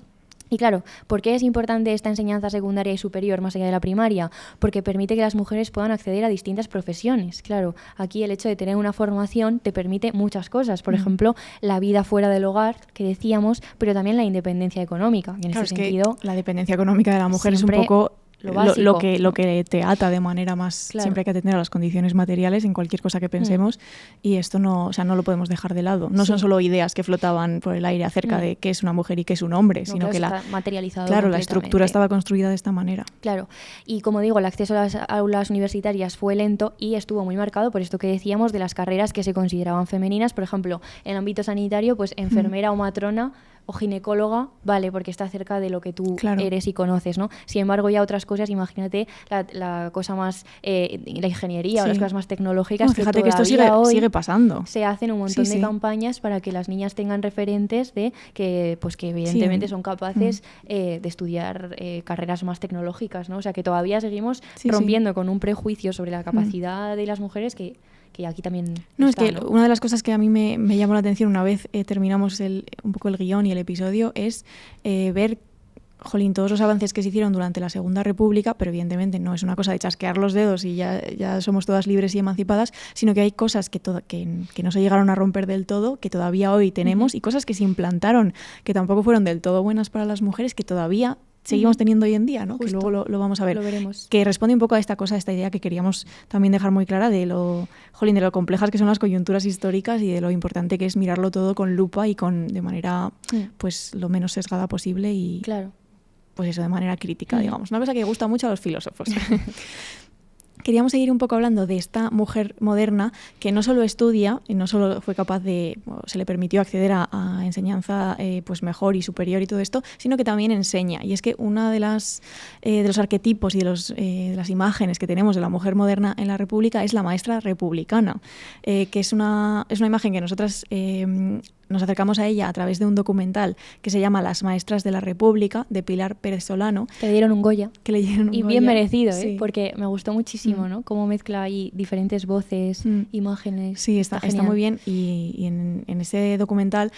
Y claro, ¿por qué es importante esta enseñanza secundaria y superior más allá de la primaria? Porque permite que las mujeres puedan acceder a distintas profesiones. Claro, aquí el hecho de tener una formación te permite muchas cosas. Por ejemplo, la vida fuera del hogar, que decíamos, pero también la independencia económica. Y en claro, ese sentido, que la dependencia económica de la mujer es un poco... Lo que te ata de manera más... Claro. Siempre hay que atender a las condiciones materiales en cualquier cosa que pensemos y esto no lo podemos dejar de lado. No son solo ideas que flotaban por el aire acerca de qué es una mujer y qué es un hombre, sino que está materializado. Claro, la estructura estaba construida de esta manera. Claro, y como digo, el acceso a las aulas universitarias fue lento y estuvo muy marcado por esto que decíamos de las carreras que se consideraban femeninas. Por ejemplo, en el ámbito sanitario, pues enfermera o matrona o ginecóloga, vale, porque está cerca de lo que tú eres y conoces, ¿no? Sin embargo, ya otras cosas, imagínate la cosa más, la ingeniería o las cosas más tecnológicas. No, fíjate que esto sigue pasando. Se hacen un montón de campañas para que las niñas tengan referentes de que evidentemente son capaces de estudiar carreras más tecnológicas, ¿no? O sea, que todavía seguimos rompiendo con un prejuicio sobre la capacidad de las mujeres que aquí también es que una de las cosas que a mí me llamó la atención una vez terminamos un poco el guión y el episodio es ver todos los avances que se hicieron durante la Segunda República, pero evidentemente no es una cosa de chasquear los dedos y ya somos todas libres y emancipadas, sino que hay cosas que no se llegaron a romper del todo, que todavía hoy tenemos, y cosas que se implantaron que tampoco fueron del todo buenas para las mujeres, que todavía seguimos teniendo hoy en día, ¿no? Que luego lo vamos a ver. Lo veremos. Que responde un poco a esta idea que queríamos también dejar muy clara de lo complejas que son las coyunturas históricas y de lo importante que es mirarlo todo con lupa y de manera pues lo menos sesgada posible y pues eso, de manera crítica, digamos. Una cosa que gusta mucho a los filósofos. Queríamos seguir un poco hablando de esta mujer moderna que no solo estudia y no solo fue capaz se le permitió acceder a enseñanza pues mejor y superior y todo esto, sino que también enseña. Y es que una de los arquetipos y de las imágenes que tenemos de la mujer moderna en la República es la maestra republicana, que es una imagen que nosotras nos acercamos a ella a través de un documental que se llama Las maestras de la República, de Pilar Pérez Solano. Que le dieron un Goya. Y bien merecido, porque me gustó muchísimo, ¿no? Cómo mezcla ahí diferentes voces, imágenes. Sí, está muy bien. Y en ese documental,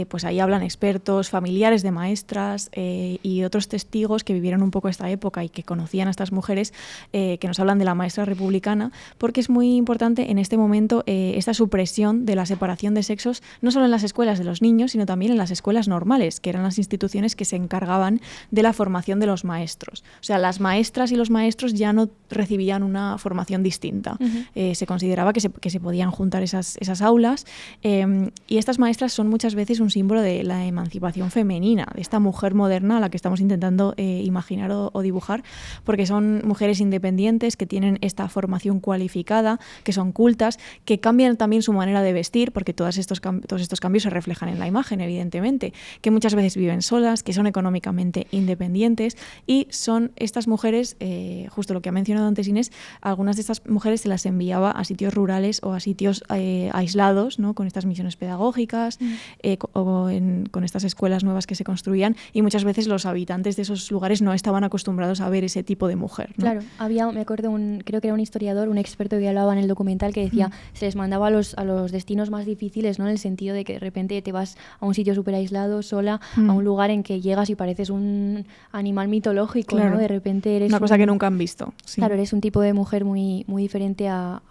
pues ahí hablan expertos, familiares de maestras y otros testigos que vivieron un poco esta época y que conocían a estas mujeres, que nos hablan de la maestra republicana, porque es muy importante en este momento esta supresión de la separación de sexos, no solo en las escuelas escuelas de los niños, sino también en las escuelas normales, que eran las instituciones que se encargaban de la formación de los maestros. O sea, las maestras y los maestros ya no recibían una formación distinta. Se consideraba que se podían juntar esas aulas, y estas maestras son muchas veces un símbolo de la emancipación femenina, de esta mujer moderna a la que estamos intentando imaginar o dibujar, porque son mujeres independientes que tienen esta formación cualificada, que son cultas, que cambian también su manera de vestir, porque todos estos cambios se reflejan en la imagen, evidentemente, que muchas veces viven solas, que son económicamente independientes, y son estas mujeres, justo lo que ha mencionado antes Inés, algunas de estas mujeres se las enviaba a sitios rurales o a sitios aislados, ¿no? Con estas misiones pedagógicas, con estas escuelas nuevas que se construían, y muchas veces los habitantes de esos lugares no estaban acostumbrados a ver ese tipo de mujer, ¿no? Claro, me acuerdo, creo que era un historiador, un experto que hablaba en el documental, que decía, se les mandaba a los destinos más difíciles, ¿no? En el sentido de que de repente te vas a un sitio súper aislado, sola, a un lugar en que llegas y pareces un animal mitológico, claro, ¿no? De repente eres una cosa que nunca han visto. Sí. Claro, eres un tipo de mujer muy, muy diferente a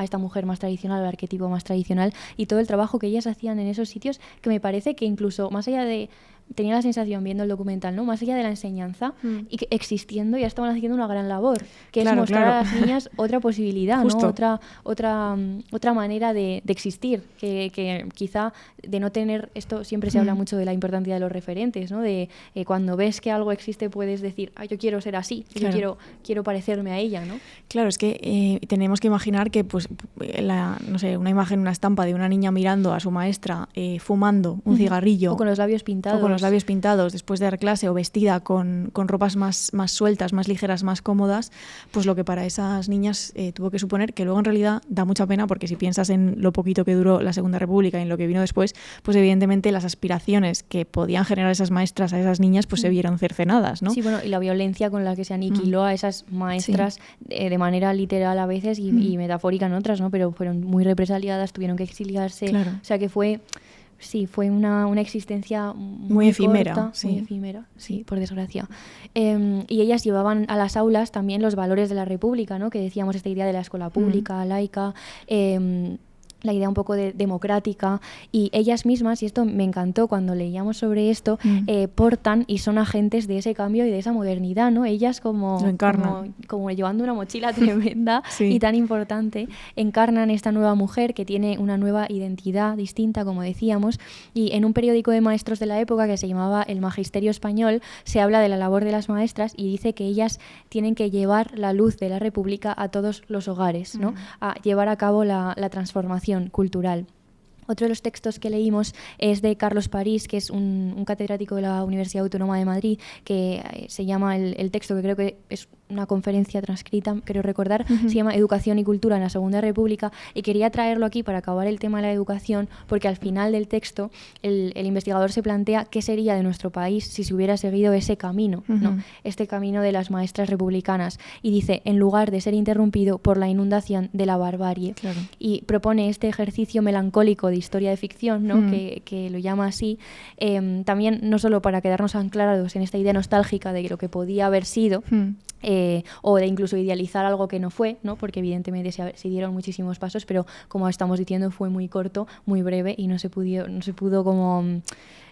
esta mujer más tradicional, al arquetipo más tradicional, y todo el trabajo que ellas hacían en esos sitios, que me parece que incluso más allá de... Tenía la sensación viendo el documental, ¿no? Más allá de la enseñanza, y que existiendo ya estaban haciendo una gran labor, que es mostrar a las niñas otra posibilidad, ¿no? Otra manera de existir, que quizá de no tener... Esto siempre se habla mucho de la importancia de los referentes, ¿no? De cuando ves que algo existe puedes decir, yo quiero ser así, yo quiero parecerme a ella, ¿no? Claro, es que tenemos que imaginar que pues, no sé, una imagen, una estampa de una niña mirando a su maestra fumando un cigarrillo. O con los labios pintados. Los labios pintados después de dar clase, o vestida con ropas más sueltas, más ligeras, más cómodas, pues lo que para esas niñas tuvo que suponer, que luego en realidad da mucha pena, porque si piensas en lo poquito que duró la Segunda República y en lo que vino después, pues evidentemente las aspiraciones que podían generar esas maestras a esas niñas pues se vieron cercenadas, ¿no? Sí, bueno, y la violencia con la que se aniquiló a esas maestras de manera literal a veces y metafórica en otras, ¿no? Pero fueron muy represaliadas, tuvieron que exiliarse, o sea que fue una existencia muy efímera. Corta, muy efímera, sí, por desgracia. Y ellas llevaban a las aulas también los valores de la República, ¿no? Que decíamos, esta idea de la escuela pública, laica, la idea un poco democrática, y ellas mismas, y esto me encantó cuando leíamos sobre esto, portan y son agentes de ese cambio y de esa modernidad, ¿no? Ellas como llevando una mochila tremenda y tan importante, encarnan esta nueva mujer que tiene una nueva identidad distinta, como decíamos, y en un periódico de maestros de la época que se llamaba El Magisterio Español se habla de la labor de las maestras y dice que ellas tienen que llevar la luz de la República a todos los hogares, ¿no? A llevar a cabo la transformación cultural. Otro de los textos que leímos es de Carlos París, que es un catedrático de la Universidad Autónoma de Madrid, que se llama el texto, que creo que es una conferencia transcrita, creo recordar, se llama Educación y Cultura en la Segunda República, y quería traerlo aquí para acabar el tema de la educación, porque al final del texto el investigador se plantea qué sería de nuestro país si se hubiera seguido ese camino, ¿no? Este camino de las maestras republicanas, y dice, en lugar de ser interrumpido por la inundación de la barbarie, y propone este ejercicio melancólico de historia de ficción, ¿no? Que lo llama así, también no solo para quedarnos anclados en esta idea nostálgica de lo que podía haber sido, o de incluso idealizar algo que no fue, ¿no? Porque evidentemente se dieron muchísimos pasos, pero como estamos diciendo fue muy corto, muy breve, y no se pudo como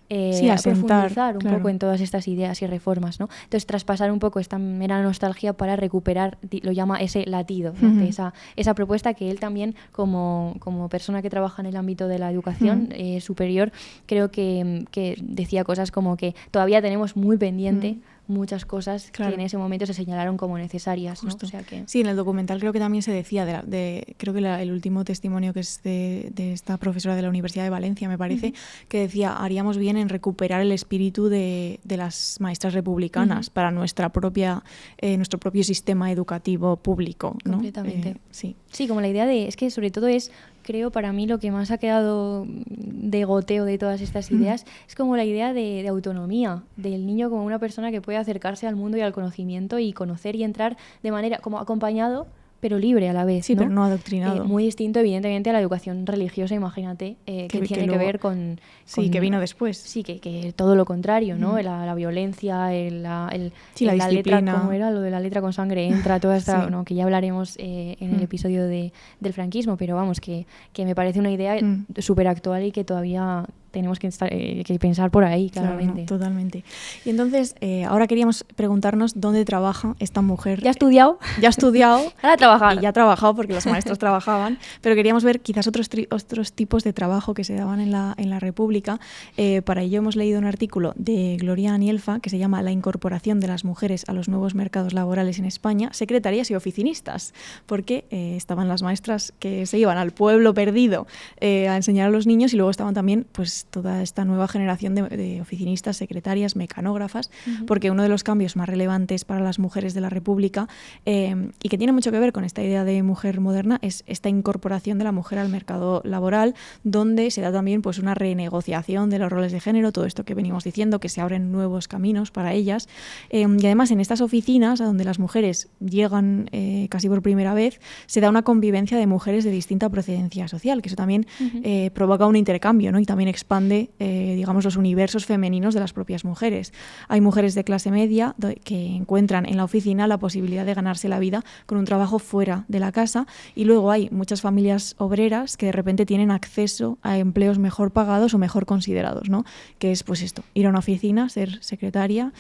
profundizar un poco en todas estas ideas y reformas, ¿no? Entonces, traspasar un poco esta mera nostalgia para recuperar, lo llama ese latido, ¿no? De esa propuesta que él también, como persona que trabaja en el ámbito de la educación superior, creo que decía cosas como que todavía tenemos muy pendiente muchas cosas que en ese momento se señalaron como necesarias, ¿no? O sea que... Sí, en el documental creo que también se decía, creo que el último testimonio, que es de esta profesora de la Universidad de Valencia, me parece, que decía, haríamos bien en recuperar el espíritu de las maestras republicanas para nuestro propio sistema educativo público, ¿no? Completamente. Sí, como la idea es que sobre todo creo para mí lo que más ha quedado de goteo de todas estas ideas es como la idea de autonomía del niño como una persona que puede acercarse al mundo y al conocimiento y conocer y entrar de manera como acompañado pero libre a la vez. Sí, pero no adoctrinado. Muy distinto, evidentemente, a la educación religiosa, imagínate, que tiene que ver con... Sí, que vino después. Sí, que todo lo contrario, ¿no? La violencia, la disciplina. Letra, ¿cómo era? Lo de la letra con sangre entra, toda esta... ¿no? Que ya hablaremos en el episodio del franquismo, pero vamos, que me parece una idea súper actual y que todavía... tenemos que pensar por ahí, claramente. Claro, no, totalmente. Y entonces, ahora queríamos preguntarnos dónde trabaja esta mujer. ¿Ya ha estudiado? Ya ha estudiado. Ahora trabajar. Y ya ha trabajado porque los maestros trabajaban, pero queríamos ver quizás otros tipos de trabajo que se daban en la República. Para ello hemos leído un artículo de Gloria Anielfa que se llama La incorporación de las mujeres a los nuevos mercados laborales en España, secretarias y oficinistas, porque estaban las maestras que se iban al pueblo perdido a enseñar a los niños, y luego estaban también pues toda esta nueva generación de oficinistas, secretarias, mecanógrafas, porque uno de los cambios más relevantes para las mujeres de la República, y que tiene mucho que ver con esta idea de mujer moderna, es esta incorporación de la mujer al mercado laboral, donde se da también pues una renegociación de los roles de género, todo esto que venimos diciendo, que se abren nuevos caminos para ellas, y además en estas oficinas a donde las mujeres llegan casi por primera vez, se da una convivencia de mujeres de distinta procedencia social, que eso también provoca un intercambio, ¿no? Y también expande, digamos, los universos femeninos de las propias mujeres. Hay mujeres de clase media que encuentran en la oficina la posibilidad de ganarse la vida con un trabajo fuera de la casa, y luego hay muchas familias obreras que de repente tienen acceso a empleos mejor pagados o mejor considerados, ¿no? Que es pues esto, ir a una oficina, ser secretaria,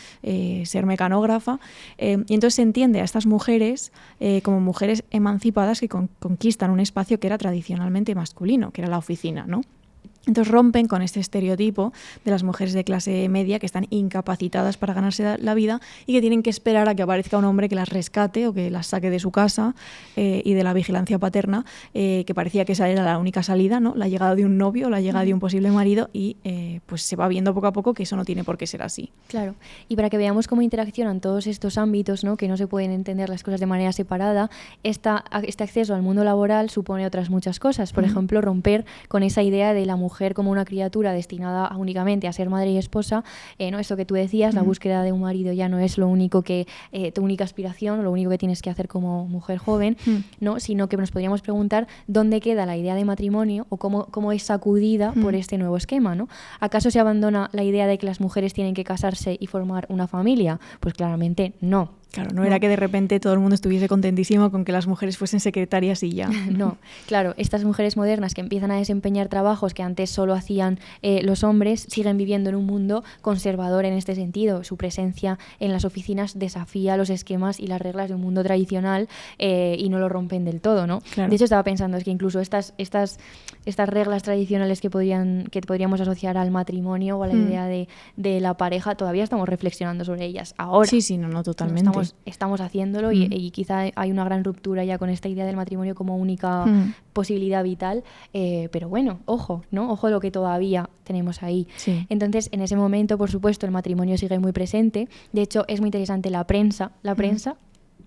ser mecanógrafa, y entonces se entiende a estas mujeres como mujeres emancipadas que conquistan un espacio que era tradicionalmente masculino, que era la oficina, ¿no? Entonces rompen con este estereotipo de las mujeres de clase media que están incapacitadas para ganarse la vida y que tienen que esperar a que aparezca un hombre que las rescate o que las saque de su casa y de la vigilancia paterna, que parecía que esa era la única salida, ¿no? La llegada de un novio, la llegada de un posible marido, y pues se va viendo poco a poco que eso no tiene por qué ser así. Claro, y para que veamos cómo interaccionan todos estos ámbitos, ¿no? Que no se pueden entender las cosas de manera separada, este acceso al mundo laboral supone otras muchas cosas. Por ejemplo, romper con esa idea de la mujer como una criatura destinada únicamente a ser madre y esposa, ¿no? Esto que tú decías, la búsqueda de un marido ya no es lo único que tu única aspiración, lo único que tienes que hacer como mujer joven, ¿no? Sino que nos podríamos preguntar dónde queda la idea de matrimonio o cómo es sacudida por este nuevo esquema, ¿no? ¿Acaso se abandona la idea de que las mujeres tienen que casarse y formar una familia? Pues claramente no. Claro, no era que de repente todo el mundo estuviese contentísimo con que las mujeres fuesen secretarias y ya. No, claro, estas mujeres modernas que empiezan a desempeñar trabajos que antes solo hacían los hombres, siguen viviendo en un mundo conservador en este sentido. Su presencia en las oficinas desafía los esquemas y las reglas de un mundo tradicional y no lo rompen del todo, ¿no? Claro. De hecho, estaba pensando, es que incluso estas reglas tradicionales que podríamos asociar al matrimonio o a la idea de la pareja, todavía estamos reflexionando sobre ellas ahora. Sí, no, totalmente. Estamos haciéndolo y quizá hay una gran ruptura ya con esta idea del matrimonio como única posibilidad vital, pero bueno, ojo, ¿no? Ojo lo que todavía tenemos ahí. Sí. Entonces, en ese momento, por supuesto, el matrimonio sigue muy presente. De hecho, es muy interesante la prensa.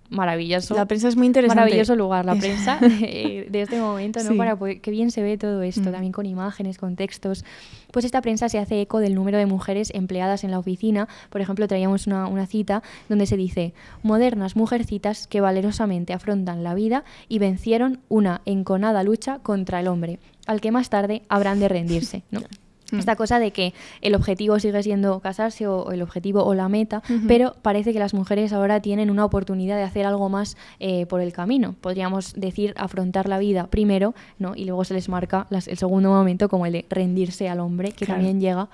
Maravilloso. La prensa es muy interesante. Maravilloso lugar, la prensa de este momento, ¿no? Sí. Para poder, qué bien se ve todo esto, también con imágenes, con textos. Pues esta prensa se hace eco del número de mujeres empleadas en la oficina. Por ejemplo, traíamos una cita donde se dice: modernas mujercitas que valerosamente afrontan la vida y vencieron una enconada lucha contra el hombre, al que más tarde habrán de rendirse, ¿no? Esta cosa de que el objetivo sigue siendo casarse o el objetivo o la meta, pero parece que las mujeres ahora tienen una oportunidad de hacer algo más por el camino. Podríamos decir afrontar la vida primero, ¿no? Y luego se les marca el segundo momento como el de rendirse al hombre, que también llega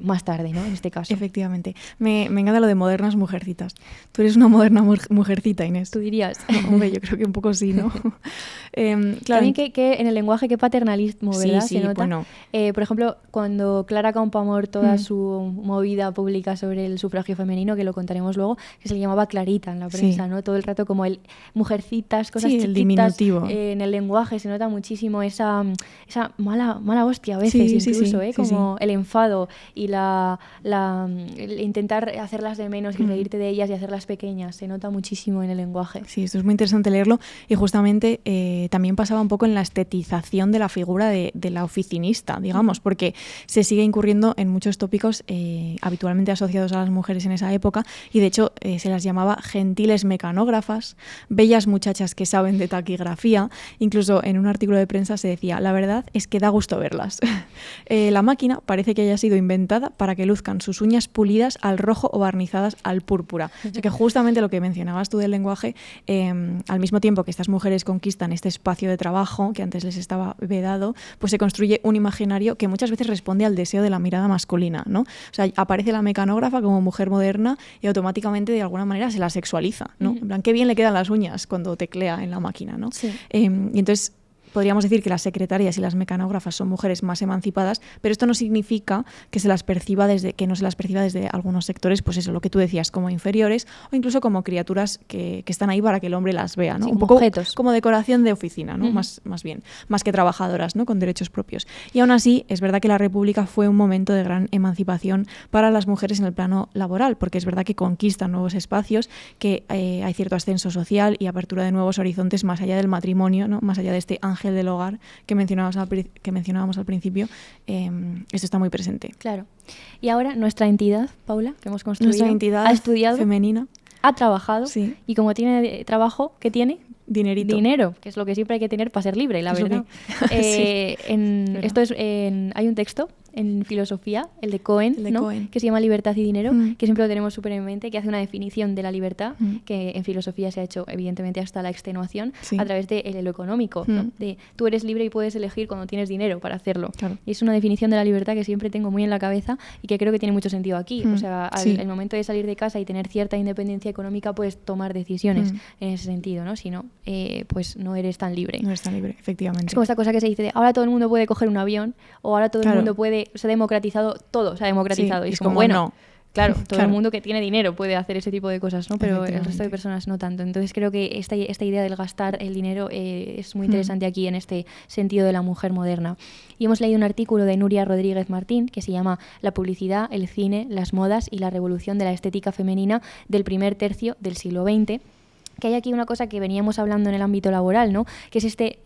más tarde, ¿no? En este caso. Efectivamente. Me encanta lo de modernas mujercitas. Tú eres una moderna mujercita, Inés. ¿Tú dirías? No, hombre, yo creo que un poco sí, ¿no? Claro. También que en el lenguaje, qué paternalismo, ¿verdad? Sí, se nota. Bueno. Por ejemplo, cuando Clara Campoamor, toda su movida pública sobre el sufragio femenino, que lo contaremos luego, que se le llamaba Clarita en la prensa, ¿no? Todo el rato como el mujercitas, cosas chiquitas. El diminutivo. En el lenguaje se nota muchísimo esa mala hostia a veces, incluso, como el enfado y el intentar hacerlas de menos y reírte de ellas y hacerlas pequeñas. Se nota muchísimo en el lenguaje. Sí, esto es muy interesante leerlo, y justamente también pasaba un poco en la estetización de la figura de la oficinista, digamos, porque se sigue incurriendo en muchos tópicos habitualmente asociados a las mujeres en esa época, y de hecho se las llamaba gentiles mecanógrafas, bellas muchachas que saben de taquigrafía. Incluso en un artículo de prensa se decía: la verdad es que da gusto verlas. La máquina parece que haya sido inventada para que luzcan sus uñas pulidas al rojo o barnizadas al púrpura. O sea que justamente lo que mencionabas tú del lenguaje, al mismo tiempo que estas mujeres conquistan este espacio de trabajo que antes les estaba vedado, pues se construye un imaginario que muchas veces responde al deseo de la mirada masculina, ¿no? O sea, aparece la mecanógrafa como mujer moderna y automáticamente de alguna manera se la sexualiza, ¿no? En plan, qué bien le quedan las uñas cuando teclea en la máquina, ¿no? Sí. Y entonces podríamos decir que las secretarias y las mecanógrafas son mujeres más emancipadas, pero esto no significa que no se las perciba desde algunos sectores, pues eso, lo que tú decías, como inferiores o incluso como criaturas que están ahí para que el hombre las vea, ¿no? Sí, un como poco objetos. como decoración de oficina, ¿no? Más bien, más que trabajadoras, ¿no? Con derechos propios. Y aún así, es verdad que la República fue un momento de gran emancipación para las mujeres en el plano laboral, porque es verdad que conquistan nuevos espacios, que hay cierto ascenso social y apertura de nuevos horizontes más allá del matrimonio, ¿no? Más allá de este ángel del hogar que mencionábamos al principio. Esto está muy presente. Claro. Y ahora nuestra entidad, Paula, que hemos construido, nuestra entidad ha estudiado, femenina, ha trabajado, sí, y como tiene trabajo, ¿qué tiene? Dinerito. Dinero, que es lo que siempre hay que tener para ser libre, la verdad. Sí, Hay un texto en filosofía, el de Cohen, ¿no? Cohen, que se llama Libertad y Dinero, que siempre lo tenemos súper en mente, que hace una definición de la libertad, que en filosofía se ha hecho evidentemente hasta la extenuación, a través de lo económico, ¿no? De tú eres libre y puedes elegir cuando tienes dinero para hacerlo. Claro. Y es una definición de la libertad que siempre tengo muy en la cabeza y que creo que tiene mucho sentido aquí. O sea, el momento de salir de casa y tener cierta independencia económica, puedes tomar decisiones en ese sentido, ¿no? Si no, pues no eres tan libre. No eres tan libre, efectivamente. Es como esta cosa que se dice de ahora todo el mundo puede coger un avión, o ahora todo el mundo puede, se ha democratizado, todo se ha democratizado. Sí, y es como, bueno, no. Claro, todo el mundo que tiene dinero puede hacer ese tipo de cosas, ¿no? Pero el resto de personas no tanto. Entonces creo que esta idea del gastar el dinero es muy interesante aquí en este sentido de la mujer moderna. Y hemos leído un artículo de Nuria Rodríguez Martín que se llama La publicidad, el cine, las modas y la revolución de la estética femenina del primer tercio del siglo XX. Que hay aquí una cosa que veníamos hablando en el ámbito laboral, ¿no? Que es este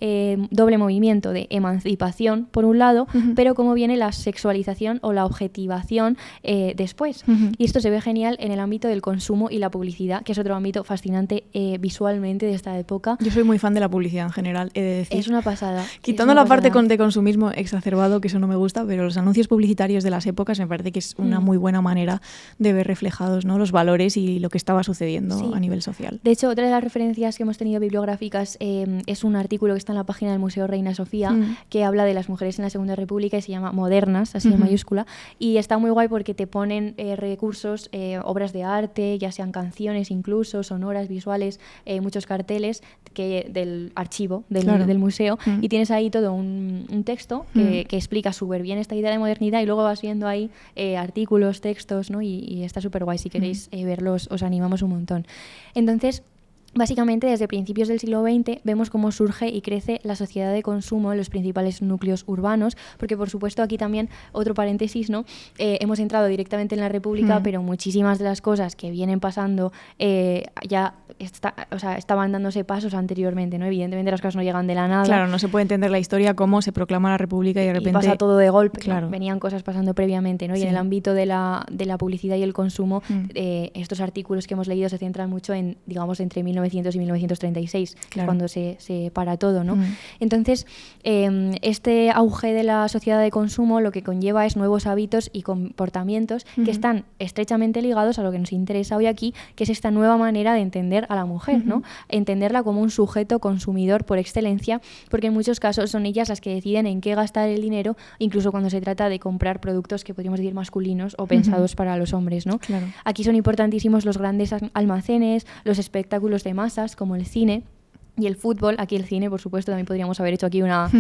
doble movimiento de emancipación, por un lado, pero cómo viene la sexualización o la objetivación después. Y esto se ve genial en el ámbito del consumo y la publicidad, que es otro ámbito fascinante visualmente de esta época. Yo soy muy fan de la publicidad en general, he de decir. Es una pasada. Quitando la parte de consumismo exacerbado, que eso no me gusta, pero los anuncios publicitarios de las épocas me parece que es una muy buena manera de ver reflejados, ¿no? Los valores y lo que estaba sucediendo a nivel social. De hecho, otra de las referencias que hemos tenido bibliográficas es un artículo que está en la página del Museo Reina Sofía que habla de las mujeres en la Segunda República y se llama Modernas, así en mayúscula, y está muy guay porque te ponen recursos, obras de arte, ya sean canciones incluso, sonoras, visuales, muchos carteles del archivo del museo, y tienes ahí todo un texto que explica súper bien esta idea de modernidad, y luego vas viendo ahí artículos, textos, ¿no? Y está súper guay. Si queréis verlos, os animamos un montón. Entonces, básicamente, desde principios del siglo XX vemos cómo surge y crece la sociedad de consumo en los principales núcleos urbanos, porque por supuesto aquí también otro paréntesis, ¿no? Hemos entrado directamente en la República, pero muchísimas de las cosas que vienen pasando ya estaban dándose pasos anteriormente, ¿no? Evidentemente las cosas no llegan de la nada. Claro, no se puede entender la historia cómo se proclama la República y de repente... Y pasa todo de golpe, claro. ¿no? Venían cosas pasando previamente, ¿no? Y en el ámbito de la publicidad y el consumo, estos artículos que hemos leído se centran mucho en, digamos, entre 1900 y 1936, que es cuando se para todo, ¿no? Entonces, este auge de la sociedad de consumo lo que conlleva es nuevos hábitos y comportamientos que están estrechamente ligados a lo que nos interesa hoy aquí, que es esta nueva manera de entender a la mujer, ¿no? Entenderla como un sujeto consumidor por excelencia, porque en muchos casos son ellas las que deciden en qué gastar el dinero, incluso cuando se trata de comprar productos que podríamos decir masculinos o pensados para los hombres, ¿no? Claro. Aquí son importantísimos los grandes almacenes, los espectáculos de masas como el cine y el fútbol. Aquí el cine, por supuesto, también podríamos haber hecho aquí una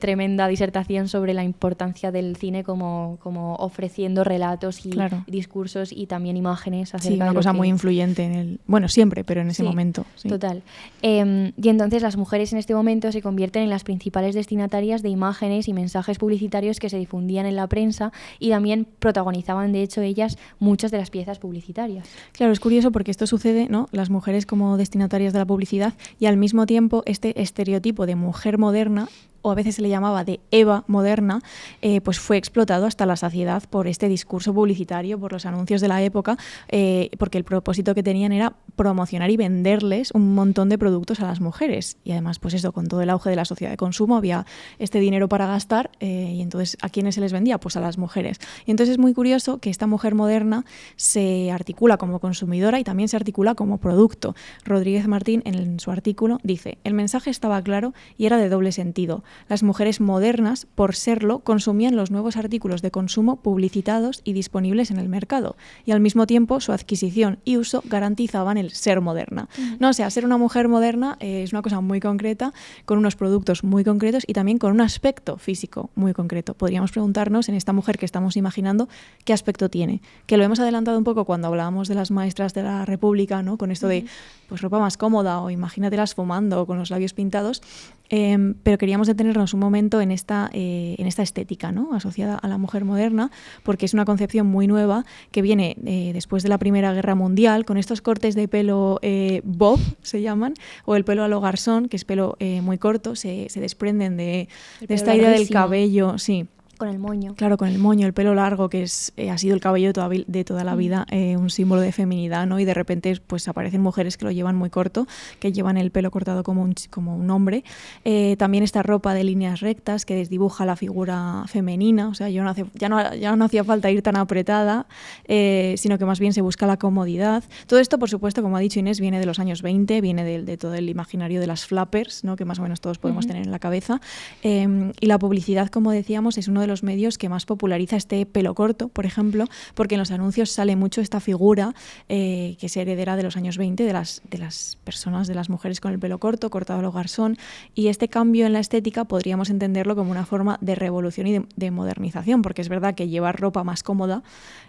tremenda disertación sobre la importancia del cine como ofreciendo relatos y discursos y también imágenes acerca de una cosa muy influyente en el... Bueno, siempre, pero en ese momento. Sí. Total. Y entonces las mujeres en este momento se convierten en las principales destinatarias de imágenes y mensajes publicitarios que se difundían en la prensa y también protagonizaban, de hecho, ellas muchas de las piezas publicitarias. Claro, es curioso porque esto sucede, ¿no? Las mujeres como destinatarias de la publicidad y al mismo tiempo este estereotipo de mujer moderna o a veces se le llamaba de Eva moderna, pues fue explotado hasta la saciedad por este discurso publicitario, por los anuncios de la época, porque el propósito que tenían era promocionar y venderles un montón de productos a las mujeres. Y además, pues eso, con todo el auge de la sociedad de consumo, había este dinero para gastar, y entonces, ¿a quiénes se les vendía? Pues a las mujeres. Y entonces es muy curioso que esta mujer moderna se articula como consumidora y también se articula como producto. Rodríguez Martín, en su artículo, dice: el mensaje estaba claro y era de doble sentido. Las mujeres modernas, por serlo, consumían los nuevos artículos de consumo publicitados y disponibles en el mercado, y al mismo tiempo su adquisición y uso garantizaban el ser moderna. No, o sea, ser una mujer moderna es una cosa muy concreta, con unos productos muy concretos y también con un aspecto físico muy concreto. Podríamos preguntarnos, en esta mujer que estamos imaginando, qué aspecto tiene, que lo hemos adelantado un poco cuando hablábamos de las maestras de la República, ¿no? Con esto de pues ropa más cómoda, o imagínatelas fumando o con los labios pintados, pero queríamos detenernos un momento en esta estética, ¿no? Asociada a la mujer moderna, porque es una concepción muy nueva que viene después de la Primera Guerra Mundial, con estos cortes de pelo bob, se llaman, o el pelo a lo garzón, que es pelo muy corto, se desprenden de esta idea del cabello, sí. Con el moño. Claro, con el moño, el pelo largo, que ha sido el cabello de toda la vida, un símbolo de feminidad, ¿no? Y de repente pues aparecen mujeres que lo llevan muy corto, que llevan el pelo cortado como un hombre. También esta ropa de líneas rectas que desdibuja la figura femenina, o sea, ya no hacía falta ir tan apretada, sino que más bien se busca la comodidad. Todo esto, por supuesto, como ha dicho Inés, viene de los años 20, viene de todo el imaginario de las flappers, ¿no? Que más o menos todos podemos tener en la cabeza. Y la publicidad, como decíamos, es uno de los medios que más populariza este pelo corto, por ejemplo, porque en los anuncios sale mucho esta figura que se heredera de los años 20 de las personas, de las mujeres con el pelo corto, cortado a lo garzón, y este cambio en la estética podríamos entenderlo como una forma de revolución y de modernización, porque es verdad que llevar ropa más cómoda,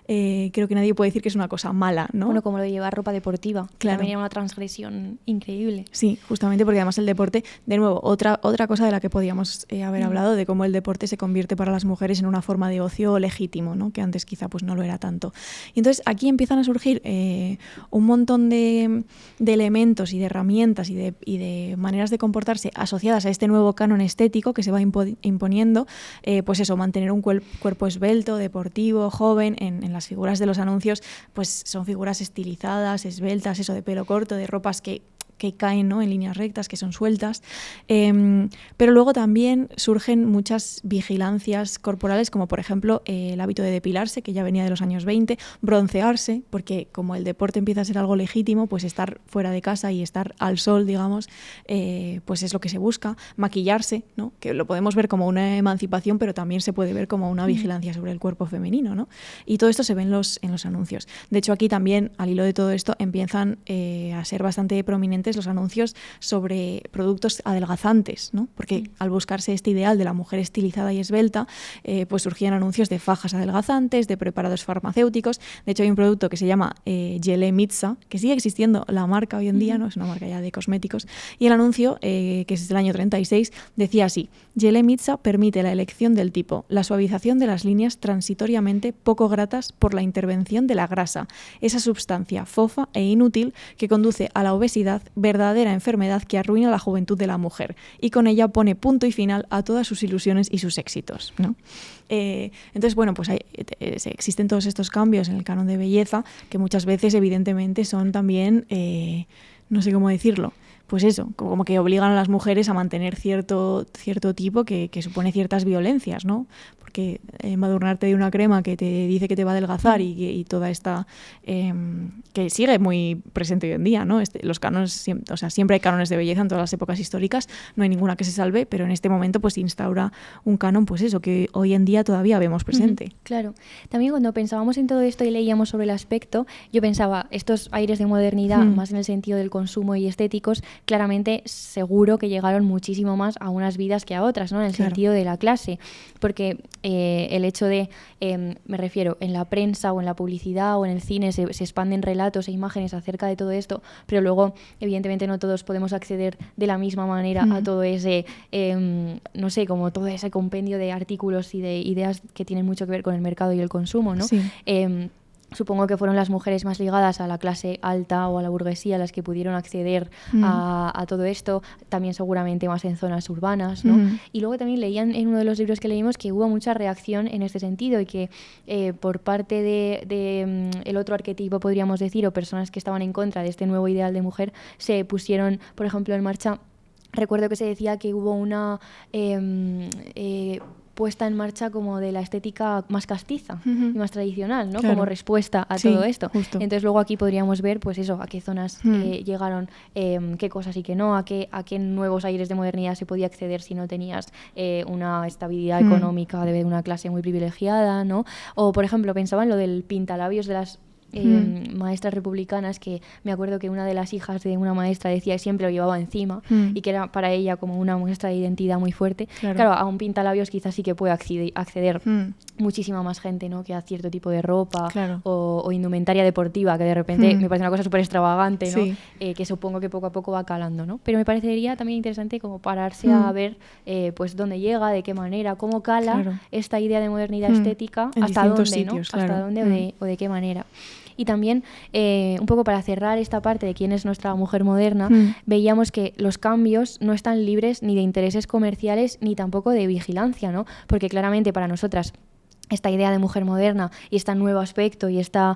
creo que nadie puede decir que es una cosa mala, ¿no? Bueno, como lo de llevar ropa deportiva, claro. También era una transgresión increíble. Sí, justamente porque además el deporte, de nuevo, otra cosa de la que podíamos haber hablado, de cómo el deporte se convierte para las mujeres en una forma de ocio legítimo, ¿no? Que antes quizá pues no lo era tanto. Y entonces aquí empiezan a surgir un montón de elementos y de herramientas y de maneras de comportarse asociadas a este nuevo canon estético que se va imponiendo, pues eso, mantener un cuerpo esbelto, deportivo, joven. En las figuras de los anuncios pues son figuras estilizadas, esbeltas, eso, de pelo corto, de ropas que caen, ¿no? En líneas rectas, que son sueltas, pero luego también surgen muchas vigilancias corporales, como por ejemplo el hábito de depilarse, que ya venía de los años 20, broncearse, porque como el deporte empieza a ser algo legítimo, pues estar fuera de casa y estar al sol, digamos, pues es lo que se busca, maquillarse, ¿no? Que lo podemos ver como una emancipación, pero también se puede ver como una vigilancia sobre el cuerpo femenino, ¿no? Y todo esto se ve en los anuncios. De hecho, aquí también, al hilo de todo esto, empiezan a ser bastante prominentes los anuncios sobre productos adelgazantes, ¿no? Porque al buscarse este ideal de la mujer estilizada y esbelta, pues surgían anuncios de fajas adelgazantes, de preparados farmacéuticos. De hecho, hay un producto que se llama Gelé Mitza, que sigue existiendo la marca hoy en día, ¿no? Es una marca ya de cosméticos. Y el anuncio, que es del año 36, decía así: Gelé Mitza permite la elección del tipo, la suavización de las líneas transitoriamente poco gratas por la intervención de la grasa, esa sustancia fofa e inútil que conduce a la obesidad, verdadera enfermedad que arruina la juventud de la mujer, y con ella pone punto y final a todas sus ilusiones y sus éxitos, ¿no? Entonces, bueno, pues existen todos estos cambios en el canon de belleza que muchas veces evidentemente son también, no sé cómo decirlo, pues eso, como que obligan a las mujeres a mantener cierto tipo que supone ciertas violencias, ¿no? Porque embadurnarte de una crema que te dice que te va a adelgazar y toda esta que sigue muy presente hoy en día, ¿no? Los cánones, o sea, siempre hay cánones de belleza en todas las épocas históricas, no hay ninguna que se salve, pero en este momento pues instaura un canon, pues eso, que hoy en día todavía vemos presente. Claro. También cuando pensábamos en todo esto y leíamos sobre el aspecto, yo pensaba, estos aires de modernidad, más en el sentido del consumo y estéticos, claramente seguro que llegaron muchísimo más a unas vidas que a otras, ¿no? En el sentido de la clase, porque el hecho de, me refiero, en la prensa o en la publicidad o en el cine se expanden relatos e imágenes acerca de todo esto, pero luego evidentemente no todos podemos acceder de la misma manera a todo ese, no sé, como todo ese compendio de artículos y de ideas que tienen mucho que ver con el mercado y el consumo, ¿no? Sí. supongo que fueron las mujeres más ligadas a la clase alta o a la burguesía las que pudieron acceder a todo esto, también seguramente más en zonas urbanas, ¿no? Y luego también leían en uno de los libros que leímos que hubo mucha reacción en este sentido y que por parte de el otro arquetipo, podríamos decir, o personas que estaban en contra de este nuevo ideal de mujer, se pusieron, por ejemplo, en marcha. Recuerdo que se decía que hubo una puesta en marcha como de la estética más castiza y más tradicional, ¿no? Claro. Como respuesta a todo esto. Justo. Entonces luego aquí podríamos ver, pues eso, a qué zonas llegaron, qué cosas y qué no, a qué nuevos aires de modernidad se podía acceder si no tenías una estabilidad económica de una clase muy privilegiada, ¿no? O, por ejemplo, pensaba en lo del pintalabios de las maestras republicanas, que me acuerdo que una de las hijas de una maestra decía que siempre lo llevaba encima y que era para ella como una muestra de identidad muy fuerte. Claro, a un pintalabios quizás sí que puede acceder muchísima más gente, ¿no? Que a cierto tipo de ropa o indumentaria deportiva, que de repente me parece una cosa súper extravagante, ¿no? Que supongo que poco a poco va calando, ¿no? Pero me parecería también interesante como pararse a ver pues dónde llega, de qué manera, cómo cala esta idea de modernidad estética, en hasta dónde, sitios, ¿no? Hasta dónde o de qué manera. Y también, un poco para cerrar esta parte de quién es nuestra mujer moderna, veíamos que los cambios no están libres ni de intereses comerciales ni tampoco de vigilancia, ¿no? Porque claramente para nosotras esta idea de mujer moderna y este nuevo aspecto y esta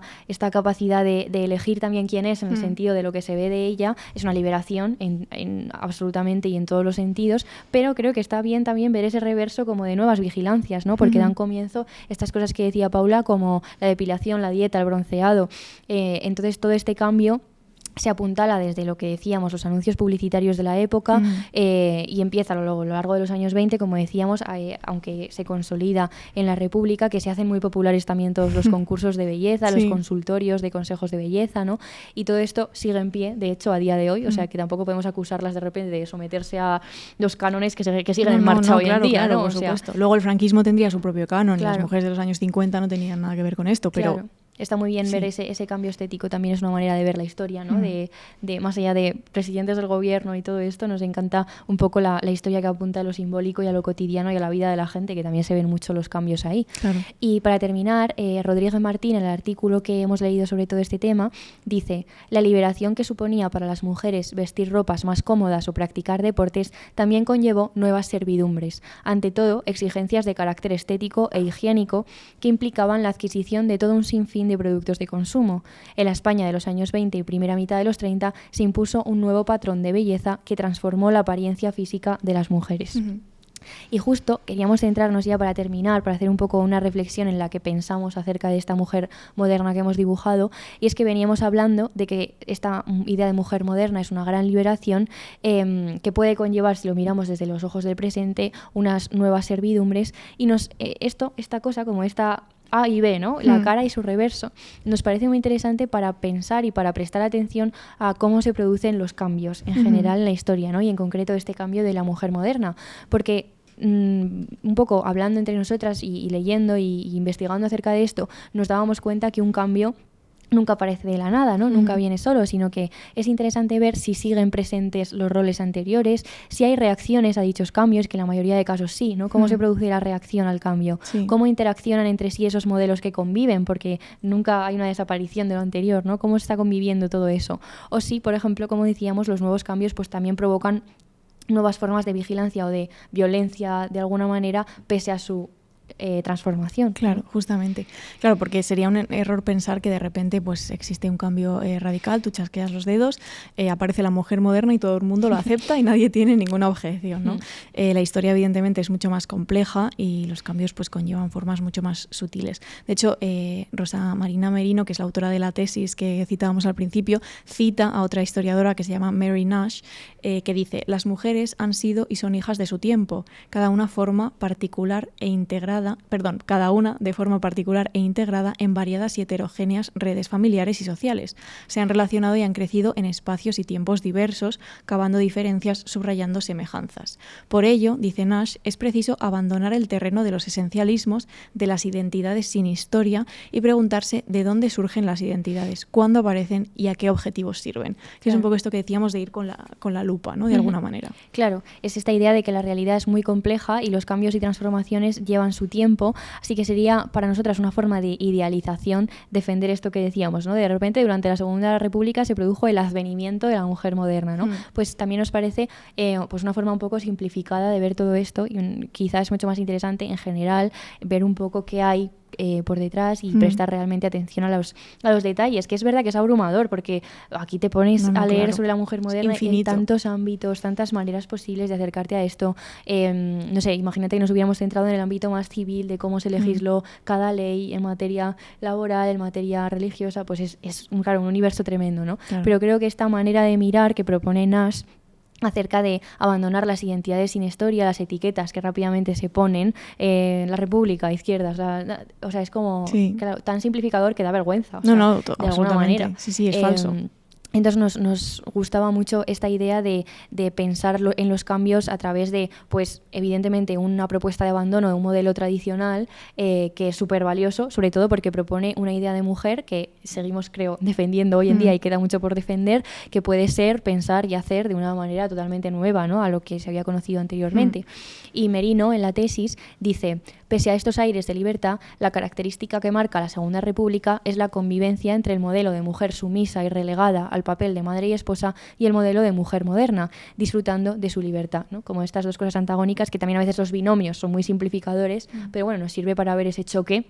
capacidad de elegir también quién es en el sentido de lo que se ve de ella es una liberación en absolutamente y en todos los sentidos, pero creo que está bien también ver ese reverso como de nuevas vigilancias, ¿no? Porque dan comienzo estas cosas que decía Paula, como la depilación, la dieta, el bronceado. Entonces todo este cambio se apuntala desde lo que decíamos, los anuncios publicitarios de la época y empieza a lo largo de los años 20, como decíamos, aunque se consolida en la República, que se hacen muy populares también todos los concursos de belleza, los consultorios de consejos de belleza, ¿no? Y todo esto sigue en pie, de hecho, a día de hoy, o sea, que tampoco podemos acusarlas de repente de someterse a los cánones que siguen en marcha hoy en día, ¿no? Por supuesto. Luego el franquismo tendría su propio canon, las mujeres de los años 50 no tenían nada que ver con esto, pero... Está muy bien ver ese cambio estético, también es una manera de ver la historia, ¿no? De más allá de presidentes del gobierno y todo esto, nos encanta un poco la historia que apunta a lo simbólico y a lo cotidiano y a la vida de la gente, que también se ven mucho los cambios ahí. Claro. Y para terminar, Rodríguez Martín, en el artículo que hemos leído sobre todo este tema, dice: la liberación que suponía para las mujeres vestir ropas más cómodas o practicar deportes también conllevó nuevas servidumbres, ante todo exigencias de carácter estético e higiénico que implicaban la adquisición de todo un sinfín de productos de consumo. En la España de los años 20 y primera mitad de los 30 se impuso un nuevo patrón de belleza que transformó la apariencia física de las mujeres. Y justo queríamos centrarnos ya para terminar, para hacer un poco una reflexión en la que pensamos acerca de esta mujer moderna que hemos dibujado, y es que veníamos hablando de que esta idea de mujer moderna es una gran liberación que puede conllevar, si lo miramos desde los ojos del presente, unas nuevas servidumbres, y esta cosa como esta A y B, ¿no? La cara y su reverso, nos parece muy interesante para pensar y para prestar atención a cómo se producen los cambios en general en la historia, ¿no? Y en concreto este cambio de la mujer moderna, porque un poco hablando entre nosotras y leyendo y investigando acerca de esto, nos dábamos cuenta que un cambio nunca aparece de la nada, ¿no? Nunca viene solo, sino que es interesante ver si siguen presentes los roles anteriores, si hay reacciones a dichos cambios, que en la mayoría de casos sí, ¿no? Cómo se produce la reacción al cambio, cómo interaccionan entre sí esos modelos que conviven, porque nunca hay una desaparición de lo anterior, ¿no? Cómo se está conviviendo todo eso. O si, por ejemplo, como decíamos, los nuevos cambios pues también provocan nuevas formas de vigilancia o de violencia de alguna manera, pese a su transformación. Claro, justamente. Claro, porque sería un error pensar que de repente pues existe un cambio radical, tú chasqueas los dedos, aparece la mujer moderna y todo el mundo lo acepta y nadie tiene ninguna objeción, ¿no? La historia evidentemente es mucho más compleja y los cambios pues conllevan formas mucho más sutiles. De hecho, Rosa Marina Merino, que es la autora de la tesis que citábamos al principio, cita a otra historiadora que se llama Mary Nash, que dice: las mujeres han sido y son hijas de su tiempo, cada una de forma particular e integrada en variadas y heterogéneas redes familiares y sociales. Se han relacionado y han crecido en espacios y tiempos diversos, cavando diferencias, subrayando semejanzas. Por ello, dice Nash, es preciso abandonar el terreno de los esencialismos, de las identidades sin historia, y preguntarse de dónde surgen las identidades, cuándo aparecen y a qué objetivos sirven. Que es un poco esto que decíamos de ir con la lupa, ¿no? De alguna manera. Claro, es esta idea de que la realidad es muy compleja y los cambios y transformaciones llevan su tiempo, así que sería para nosotras una forma de idealización defender esto que decíamos, ¿no? De repente durante la Segunda República se produjo el advenimiento de la mujer moderna, ¿no? Pues también nos parece pues una forma un poco simplificada de ver todo esto y quizás es mucho más interesante en general ver un poco qué hay por detrás y prestar realmente atención a los detalles, que es verdad que es abrumador porque aquí te pones a leer sobre la mujer moderna y hay tantos ámbitos, tantas maneras posibles de acercarte a esto. No sé, imagínate que nos hubiéramos centrado en el ámbito más civil de cómo se legisló cada ley en materia laboral, en materia religiosa, pues es un universo tremendo, ¿no? Claro. Pero creo que esta manera de mirar que propone Nash acerca de abandonar las identidades sin historia, las etiquetas que rápidamente se ponen, la república, izquierda, o sea es como claro, tan simplificador que da vergüenza, o sea, de alguna manera. Sí, es falso. Entonces nos gustaba mucho esta idea de pensar en los cambios a través de, pues evidentemente, una propuesta de abandono de un modelo tradicional que es súper valioso, sobre todo porque propone una idea de mujer que seguimos, creo, defendiendo hoy en día y queda mucho por defender, que puede ser, pensar y hacer de una manera totalmente nueva, ¿no?, a lo que se había conocido anteriormente. Y Merino, en la tesis, dice: pese a estos aires de libertad, la característica que marca la Segunda República es la convivencia entre el modelo de mujer sumisa y relegada al papel de madre y esposa y el modelo de mujer moderna, disfrutando de su libertad, ¿no? Como estas dos cosas antagónicas que también a veces los binomios son muy simplificadores, pero bueno, nos sirve para ver ese choque.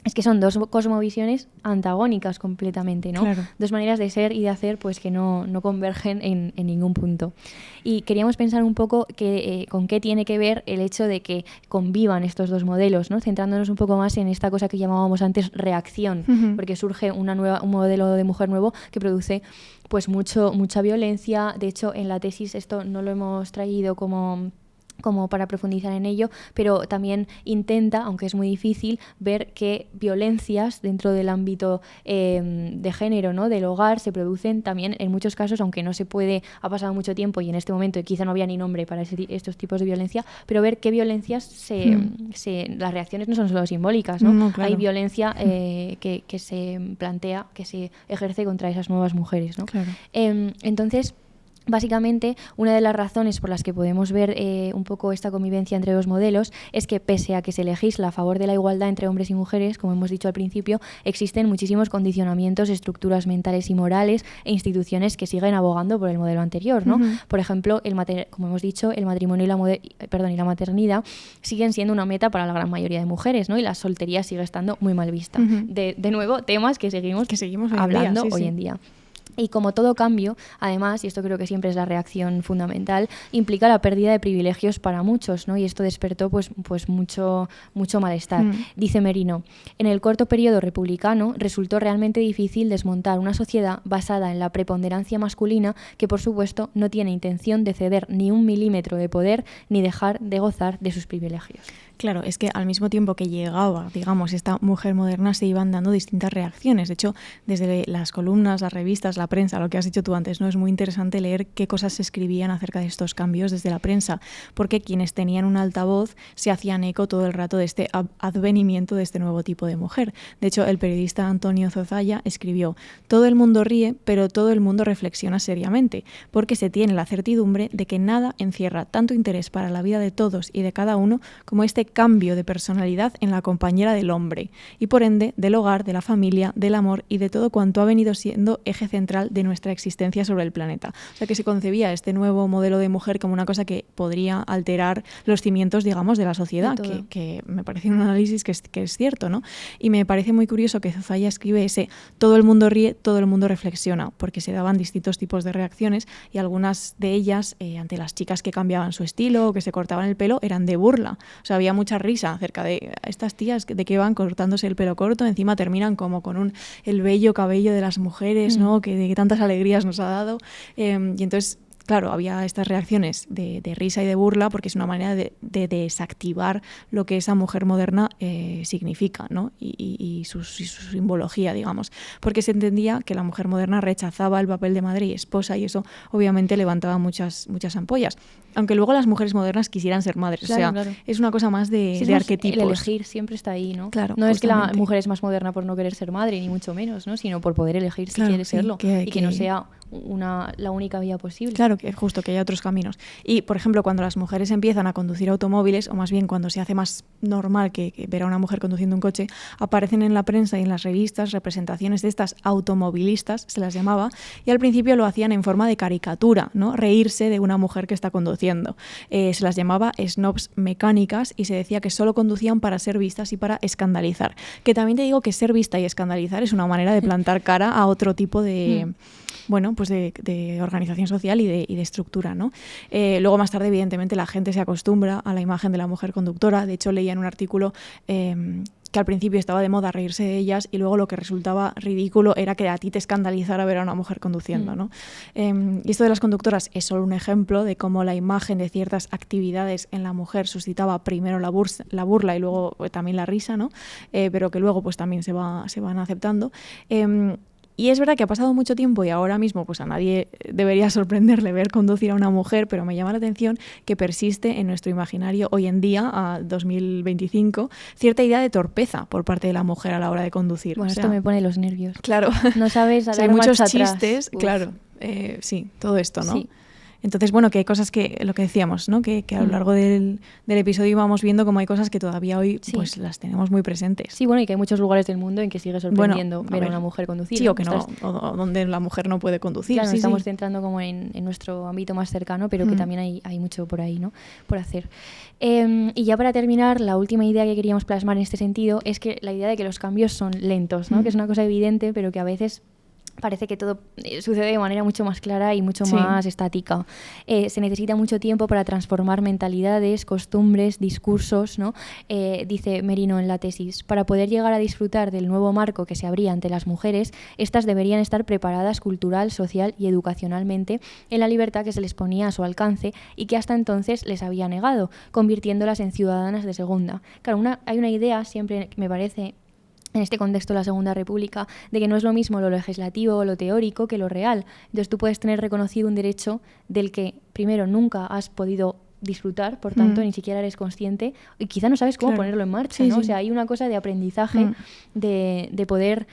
Es que son dos cosmovisiones antagónicas completamente, ¿no? Claro. Dos maneras de ser y de hacer pues que no convergen en ningún punto. Y queríamos pensar un poco con qué tiene que ver el hecho de que convivan estos dos modelos, ¿no? Centrándonos un poco más en esta cosa que llamábamos antes reacción, porque surge un modelo de mujer nuevo que produce pues mucha violencia. De hecho, en la tesis esto no lo hemos traído como para profundizar en ello, pero también intenta, aunque es muy difícil, ver qué violencias dentro del ámbito de género, ¿no?, del hogar se producen también en muchos casos, aunque no se puede, ha pasado mucho tiempo y en este momento quizá no había ni nombre para estos tipos de violencia, pero ver qué violencias las reacciones no son solo simbólicas, ¿no? Claro. Hay violencia que se plantea, que se ejerce contra esas nuevas mujeres, ¿no? Claro. Entonces, básicamente, una de las razones por las que podemos ver un poco esta convivencia entre dos modelos es que, pese a que se legisla a favor de la igualdad entre hombres y mujeres, como hemos dicho al principio, existen muchísimos condicionamientos, estructuras mentales y morales e instituciones que siguen abogando por el modelo anterior, ¿no? Por ejemplo, como hemos dicho, el matrimonio y la maternidad siguen siendo una meta para la gran mayoría de mujeres, ¿no? Y la soltería sigue estando muy mal vista. De nuevo, temas que seguimos hablando hoy en día. Y como todo cambio, además, y esto creo que siempre es la reacción fundamental, implica la pérdida de privilegios para muchos, ¿no? Y esto despertó pues mucho malestar. Dice Merino: en el corto periodo republicano resultó realmente difícil desmontar una sociedad basada en la preponderancia masculina que, por supuesto, no tiene intención de ceder ni un milímetro de poder ni dejar de gozar de sus privilegios. Claro, es que al mismo tiempo que llegaba, digamos, esta mujer moderna, se iban dando distintas reacciones. De hecho, desde las columnas, las revistas, la prensa, lo que has dicho tú antes, ¿no? Es muy interesante leer qué cosas se escribían acerca de estos cambios desde la prensa, porque quienes tenían un altavoz se hacían eco todo el rato de este advenimiento de este nuevo tipo de mujer. De hecho, el periodista Antonio Zozaya escribió: todo el mundo ríe, pero todo el mundo reflexiona seriamente, porque se tiene la certidumbre de que nada encierra tanto interés para la vida de todos y de cada uno como este cambio de personalidad en la compañera del hombre y, por ende, del hogar, de la familia, del amor y de todo cuanto ha venido siendo eje central de nuestra existencia sobre el planeta. O sea, que se concebía este nuevo modelo de mujer como una cosa que podría alterar los cimientos, digamos, de la sociedad, que me parece un análisis que es cierto, ¿no? Y me parece muy curioso que Zozaya escribe ese: todo el mundo ríe, todo el mundo reflexiona, porque se daban distintos tipos de reacciones y algunas de ellas, ante las chicas que cambiaban su estilo o que se cortaban el pelo, eran de burla. O sea, había mucha risa acerca de estas tías de que van cortándose el pelo corto, encima terminan como con el bello cabello de las mujeres, ¿no? Que tantas alegrías nos ha dado. Y entonces, claro, había estas reacciones de risa y de burla, porque es una manera de desactivar lo que esa mujer moderna significa, ¿no? Y su simbología, digamos. Porque se entendía que la mujer moderna rechazaba el papel de madre y esposa, y eso obviamente levantaba muchas ampollas. Aunque luego las mujeres modernas quisieran ser madres. Claro, o sea, claro, es una cosa más de arquetipos. El elegir siempre está ahí, ¿no? Claro, no es que la mujer es más moderna por no querer ser madre, ni mucho menos, ¿no? Sino por poder elegir si quiere serlo. Y que no sea la única vía posible. Claro, que justo que haya otros caminos. Y, por ejemplo, cuando las mujeres empiezan a conducir automóviles, o más bien cuando se hace más normal que ver a una mujer conduciendo un coche, aparecen en la prensa y en las revistas representaciones de estas automovilistas, se las llamaba, y al principio lo hacían en forma de caricatura, ¿no? Reírse de una mujer que está conduciendo. Se las llamaba snobs mecánicas y se decía que solo conducían para ser vistas y para escandalizar. Que también te digo que ser vista y escandalizar es una manera de plantar cara a otro tipo de... bueno, pues de organización social y de estructura, ¿no? Luego más tarde, evidentemente, la gente se acostumbra a la imagen de la mujer conductora. De hecho, leía en un artículo que al principio estaba de moda reírse de ellas y luego lo que resultaba ridículo era que a ti te escandalizara ver a una mujer conduciendo, ¿no? Y esto de las conductoras es solo un ejemplo de cómo la imagen de ciertas actividades en la mujer suscitaba primero la burla y luego también la risa, ¿no? Pero que luego pues también se van aceptando. Y es verdad que ha pasado mucho tiempo y ahora mismo pues a nadie debería sorprenderle ver conducir a una mujer, pero me llama la atención que persiste en nuestro imaginario hoy en día, a 2025, cierta idea de torpeza por parte de la mujer a la hora de conducir. Bueno, esto me pone los nervios. Claro. No sabes dar hay muchos marcha chistes, atrás. claro. Sí, todo esto, ¿no? Sí. Entonces, bueno, que hay cosas que, lo que decíamos, ¿no? Que a lo largo del episodio íbamos viendo como hay cosas que todavía hoy pues las tenemos muy presentes. Sí, bueno, y que hay muchos lugares del mundo en que sigue sorprendiendo ver a una mujer conducir. Sí, o que no, o donde la mujer no puede conducir. Claro, sí, estamos centrando como en nuestro ámbito más cercano, pero que también hay mucho por ahí, ¿no? Por hacer. Y ya para terminar, la última idea que queríamos plasmar en este sentido es que la idea de que los cambios son lentos, ¿no? Que es una cosa evidente, pero que a veces parece que todo sucede de manera mucho más clara y mucho más estática. Se necesita mucho tiempo para transformar mentalidades, costumbres, discursos, ¿no? Dice Merino en la tesis, para poder llegar a disfrutar del nuevo marco que se abría ante las mujeres, estas deberían estar preparadas cultural, social y educacionalmente en la libertad que se les ponía a su alcance y que hasta entonces les había negado, convirtiendolas en ciudadanas de segunda. Claro, hay una idea siempre, me parece, en este contexto de la Segunda República, de que no es lo mismo lo legislativo o lo teórico que lo real. Entonces tú puedes tener reconocido un derecho del que, primero, nunca has podido disfrutar, por tanto, ni siquiera eres consciente y quizá no sabes cómo ponerlo en marcha, ¿no? O sea, hay una cosa de aprendizaje, de poder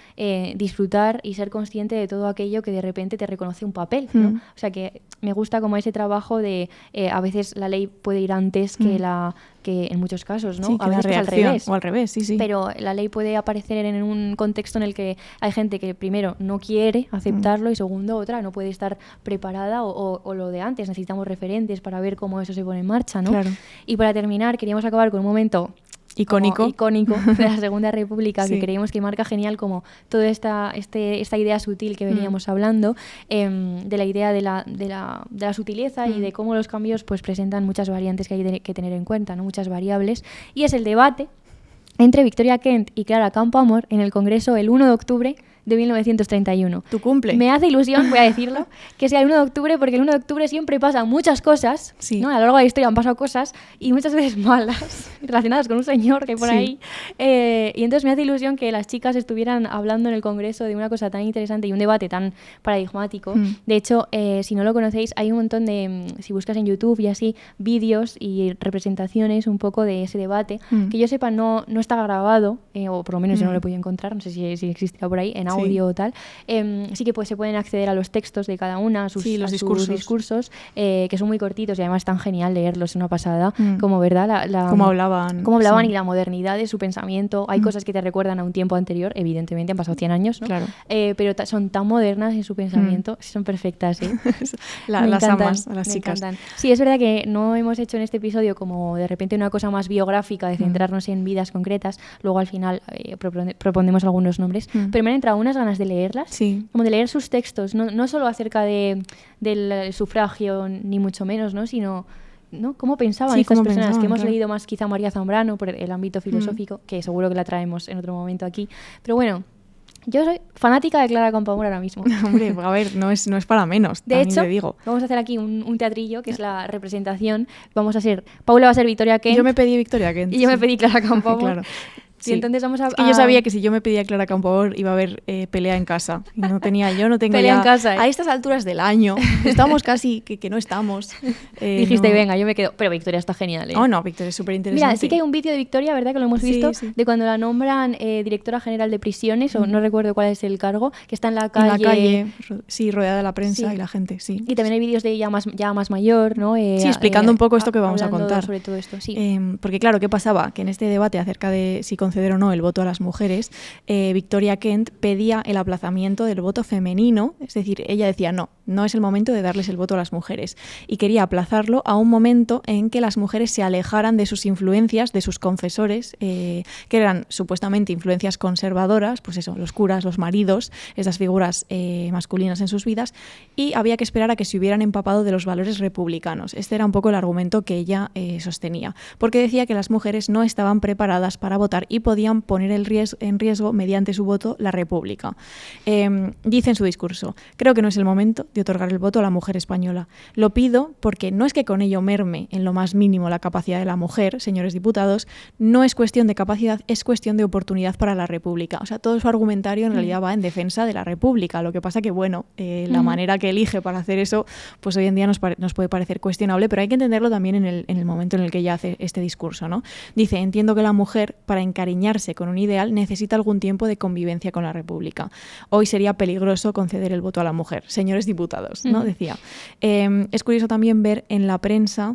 disfrutar y ser consciente de todo aquello que de repente te reconoce un papel, ¿no? O sea, que me gusta como ese trabajo de a veces la ley puede ir antes que en muchos casos, ¿no? Sí, a veces pues al revés. O al revés, sí. Pero la ley puede aparecer en un contexto en el que hay gente que primero no quiere aceptarlo y segundo otra no puede estar preparada o lo de antes. Necesitamos referentes para ver cómo eso se pone en marcha, ¿no? Claro. Y para terminar, queríamos acabar con un momento icónico de la Segunda República que creemos que marca genial como toda esta idea sutil que veníamos hablando, de la idea de la sutileza y de cómo los cambios pues presentan muchas variantes que hay que tener en cuenta, ¿no? Muchas variables, y es el debate entre Victoria Kent y Clara Campoamor en el Congreso el 1 de octubre de 1931. Tu cumple. Me hace ilusión, voy a decirlo, que sea el 1 de octubre porque el 1 de octubre siempre pasan muchas cosas, ¿no? A lo largo de la historia han pasado cosas y muchas veces malas relacionadas con un señor que hay por ahí. Y entonces me hace ilusión que las chicas estuvieran hablando en el Congreso de una cosa tan interesante y un debate tan paradigmático. De hecho, si no lo conocéis, hay un montón de, si buscas en YouTube y así, vídeos y representaciones un poco de ese debate. Que yo sepa, no está grabado, o por lo menos yo no lo he podido encontrar, no sé si existirá por ahí, en audio o tal. Sí que pues se pueden acceder a los textos de cada una, a sus discursos, que son muy cortitos y además es tan genial leerlos, es una pasada, como verdad cómo hablaban y la modernidad de su pensamiento. Hay cosas que te recuerdan a un tiempo anterior, evidentemente han pasado 100 años, ¿no? Claro. Pero son tan modernas en su pensamiento, son perfectas, ¿eh? Las amas, a las chicas. Encantan. Sí, es verdad que no hemos hecho en este episodio como de repente una cosa más biográfica de centrarnos en vidas concretas, luego al final proponemos algunos nombres, pero me han entrado unas ganas de leerlas, como de leer sus textos, no solo acerca del sufragio ni mucho menos, ¿no? Sino ¿no? ¿Cómo pensaban estas personas? Que hemos leído más quizá María Zambrano por el ámbito filosófico, que seguro que la traemos en otro momento aquí, pero bueno, yo soy fanática de Clara Campoamor ahora mismo. Hombre, a ver, no es para menos. De hecho, te digo. Vamos a hacer aquí un teatrillo, que es la representación. Paula va a ser Victoria Kent. Yo me pedí Victoria Kent. Y yo me pedí Clara Campoamor. Claro. Y entonces vamos a... Es que yo sabía que si yo me pedía Clara Campoamor iba a haber pelea en casa. Y no tengo pelea ya... en casa, ¿eh? A estas alturas del año, estamos casi que no estamos. Dijiste, venga, yo me quedo. Pero Victoria está genial, ¿eh? Oh, no, Victoria es súper interesante. Mira, sí que hay un vídeo de Victoria, ¿verdad? Que lo hemos visto, sí. de cuando la nombran directora general de prisiones, o no recuerdo cuál es el cargo, que está en la calle. En la calle, sí, rodeada de la prensa y la gente, sí. Y también hay vídeos de ella ya más mayor, ¿no? Sí, explicando un poco esto que vamos a contar. Sobre todo esto, sí. Porque claro, ¿qué pasaba? Que en este debate acerca de si conceder o no el voto a las mujeres, Victoria Kent pedía el aplazamiento del voto femenino, es decir, ella decía no es el momento de darles el voto a las mujeres, y quería aplazarlo a un momento en que las mujeres se alejaran de sus influencias, de sus confesores, que eran supuestamente influencias conservadoras, pues eso, los curas, los maridos, esas figuras masculinas en sus vidas, y había que esperar a que se hubieran empapado de los valores republicanos. Este era un poco el argumento que ella sostenía, porque decía que las mujeres no estaban preparadas para votar y podían poner en riesgo mediante su voto la república. Dice en su discurso: creo que no es el momento de otorgar el voto a la mujer española. Lo pido porque no es que con ello merme en lo más mínimo la capacidad de la mujer, señores diputados, no es cuestión de capacidad, es cuestión de oportunidad para la república. O sea, todo su argumentario en realidad va en defensa de la república. Lo que pasa que, bueno, la manera que elige para hacer eso, pues hoy en día nos puede parecer cuestionable, pero hay que entenderlo también en el momento en el que ella hace este discurso, ¿no? Dice: entiendo que la mujer, para encariñarse con un ideal, necesita algún tiempo de convivencia con la república. Hoy sería peligroso conceder el voto a la mujer. Señores diputados, ¿no? Decía. Es curioso también ver en la prensa...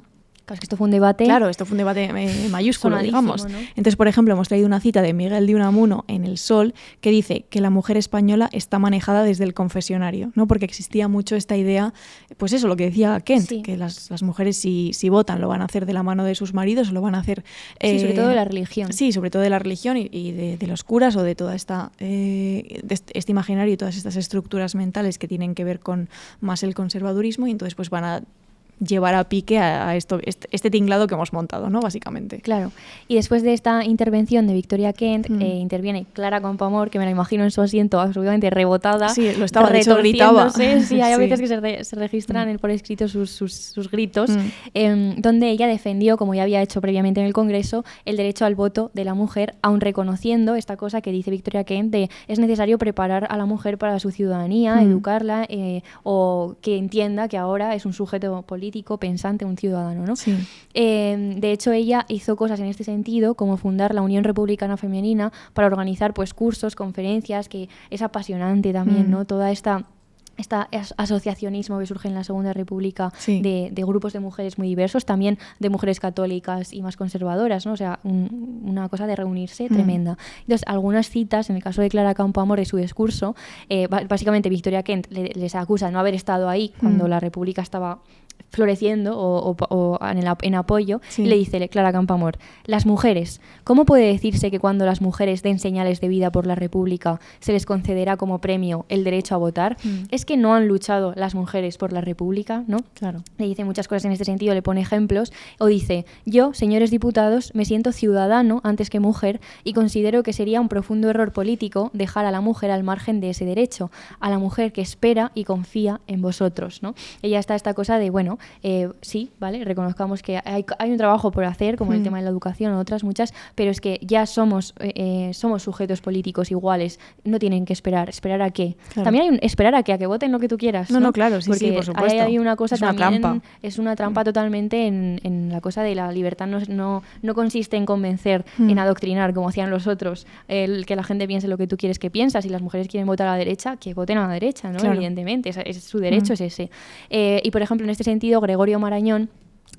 Claro, es que esto fue un debate... Claro, esto fue un debate mayúsculo, digamos. ¿No? Entonces, por ejemplo, hemos traído una cita de Miguel de Unamuno en El Sol que dice que la mujer española está manejada desde el confesionario, ¿no? Porque existía mucho esta idea, pues eso, lo que decía Kent, que las mujeres si votan lo van a hacer de la mano de sus maridos o lo van a hacer... sí, sobre todo de la religión. Sí, sobre todo de la religión y de los curas o de toda esta este imaginario y todas estas estructuras mentales que tienen que ver con más el conservadurismo, y entonces pues van a llevar a pique a este tinglado que hemos montado, ¿no? Básicamente. Claro. Y después de esta intervención de Victoria Kent, interviene Clara Campoamor, que me la imagino en su asiento absolutamente rebotada. Sí, lo estaba, de hecho gritaba. Sí, hay veces que se registran por escrito sus gritos, donde ella defendió, como ya había hecho previamente en el Congreso, el derecho al voto de la mujer, aun reconociendo esta cosa que dice Victoria Kent de es necesario preparar a la mujer para su ciudadanía, educarla, o que entienda que ahora es un sujeto político, pensante, un ciudadano, ¿no? Sí. De hecho, ella hizo cosas en este sentido, como fundar la Unión Republicana Femenina para organizar pues cursos, conferencias, que es apasionante también, ¿no? Toda esta asociacionismo que surge en la Segunda República de grupos de mujeres muy diversos, también de mujeres católicas y más conservadoras, ¿no? O sea, una cosa de reunirse tremenda. Entonces, algunas citas, en el caso de Clara Campoamor, de su discurso, básicamente Victoria Kent les acusa de no haber estado ahí cuando la República estaba floreciendo o en apoyo, y le dice Clara Campoamor: las mujeres, ¿cómo puede decirse que cuando las mujeres den señales de vida por la República se les concederá como premio el derecho a votar? ¿Es que no han luchado las mujeres por la República? ¿No? Claro. Le dice muchas cosas en este sentido, le pone ejemplos, o dice: yo, señores diputados, me siento ciudadano antes que mujer y considero que sería un profundo error político dejar a la mujer al margen de ese derecho, a la mujer que espera y confía en vosotros, ¿no? Ella está esta cosa de, bueno, sí, ¿vale? Reconozcamos que hay un trabajo por hacer, como el tema de la educación o otras muchas, pero es que ya somos sujetos políticos iguales, no tienen que esperar a qué. Claro. También hay esperar a que voten lo que tú quieras, ¿no? No, claro, sí, porque por supuesto. Hay una cosa es una también, trampa. Es una trampa totalmente en la cosa de la libertad, no consiste en convencer, en adoctrinar, como hacían los otros, que la gente piense lo que tú quieres que piensa. Si las mujeres quieren votar a la derecha, que voten a la derecha, ¿no? Claro. Evidentemente, es su derecho, es ese. Y, por ejemplo, en este sentido, Gregorio Marañón,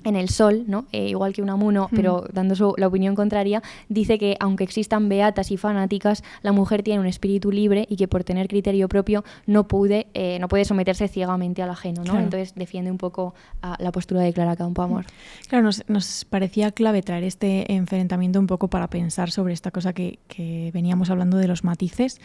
en El Sol, ¿no? Igual que Unamuno, pero dando la opinión contraria, dice que aunque existan beatas y fanáticas, la mujer tiene un espíritu libre y que por tener criterio propio no puede someterse ciegamente al ajeno, ¿no? Claro. Entonces defiende un poco la postura de Clara Campoamor. Claro, nos parecía clave traer este enfrentamiento un poco para pensar sobre esta cosa que veníamos hablando de los matices,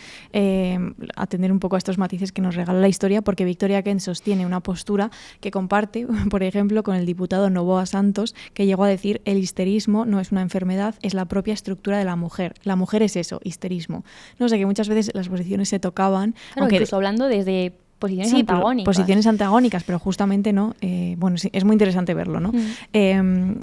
atender un poco a estos matices que nos regala la historia, porque Victoria Kent sostiene una postura que comparte, por ejemplo, con el diputado Novoa Santos, que llegó a decir: el histerismo no es una enfermedad, es la propia estructura de la mujer. La mujer es eso, histerismo. No sé, que muchas veces las posiciones se tocaban. Claro, incluso hablando desde posiciones antagónicas. Posiciones antagónicas, pero justamente no. Bueno, sí, es muy interesante verlo, ¿no?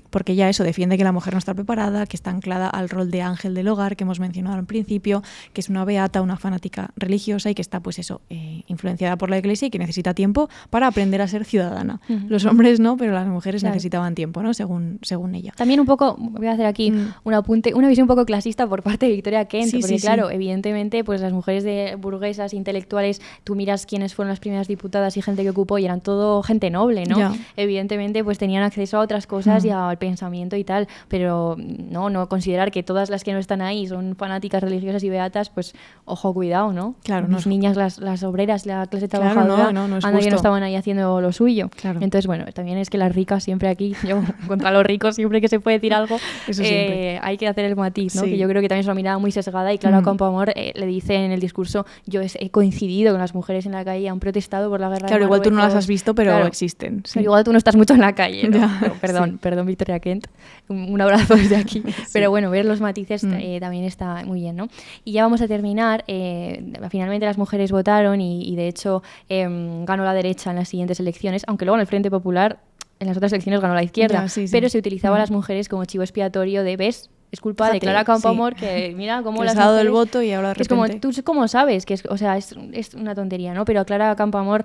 Porque ya eso defiende que la mujer no está preparada, que está anclada al rol de ángel del hogar que hemos mencionado al principio, que es una beata, una fanática religiosa y que está, pues eso, influenciada por la Iglesia y que necesita tiempo para aprender a ser ciudadana. Los hombres no, pero las mujeres necesitaban tiempo, ¿no? Según ella. También un poco, voy a hacer aquí un apunte, una visión un poco clasista por parte de Victoria Kent, porque claro, evidentemente, pues las mujeres de burguesas, intelectuales, tú miras quiénes fueron las primeras diputadas y gente que ocupó y eran todo gente noble, ¿no? Ya. Evidentemente, pues tenían acceso a otras cosas y al pensamiento y tal, pero no considerar que todas las que no están ahí son fanáticas religiosas y beatas, pues ojo, cuidado, ¿no? Claro, mis niñas, las obreras, la clase trabajadora, no es anda que no estaban ahí haciendo lo suyo. Claro. Entonces, bueno, también es que las ricas siempre aquí, yo contra los ricos, siempre que se puede decir algo, hay que hacer el matiz, ¿no? Que yo creo que también es una mirada muy sesgada y Clara Campoamor le dice en el discurso, yo he coincidido con las mujeres en la calle, han protestado por la guerra de Marruecos. Igual tú no las has visto, pero existen. Pero igual tú no estás mucho en la calle, ¿no? Perdón, Victoria Kent, un abrazo desde aquí. Pero bueno, ver los matices también está muy bien, ¿no? Y ya vamos a terminar. Finalmente las mujeres votaron y de hecho ganó la derecha en las siguientes elecciones, aunque luego en el Frente Popular en las otras elecciones ganó la izquierda, pero se utilizaba a las mujeres como chivo expiatorio de, ¿ves? Es culpa de Clara Campoamor que mira cómo las mujeres... el voto y ahora de repente... Es como, ¿tú cómo sabes? Que es una tontería, ¿no? Pero a Clara Campoamor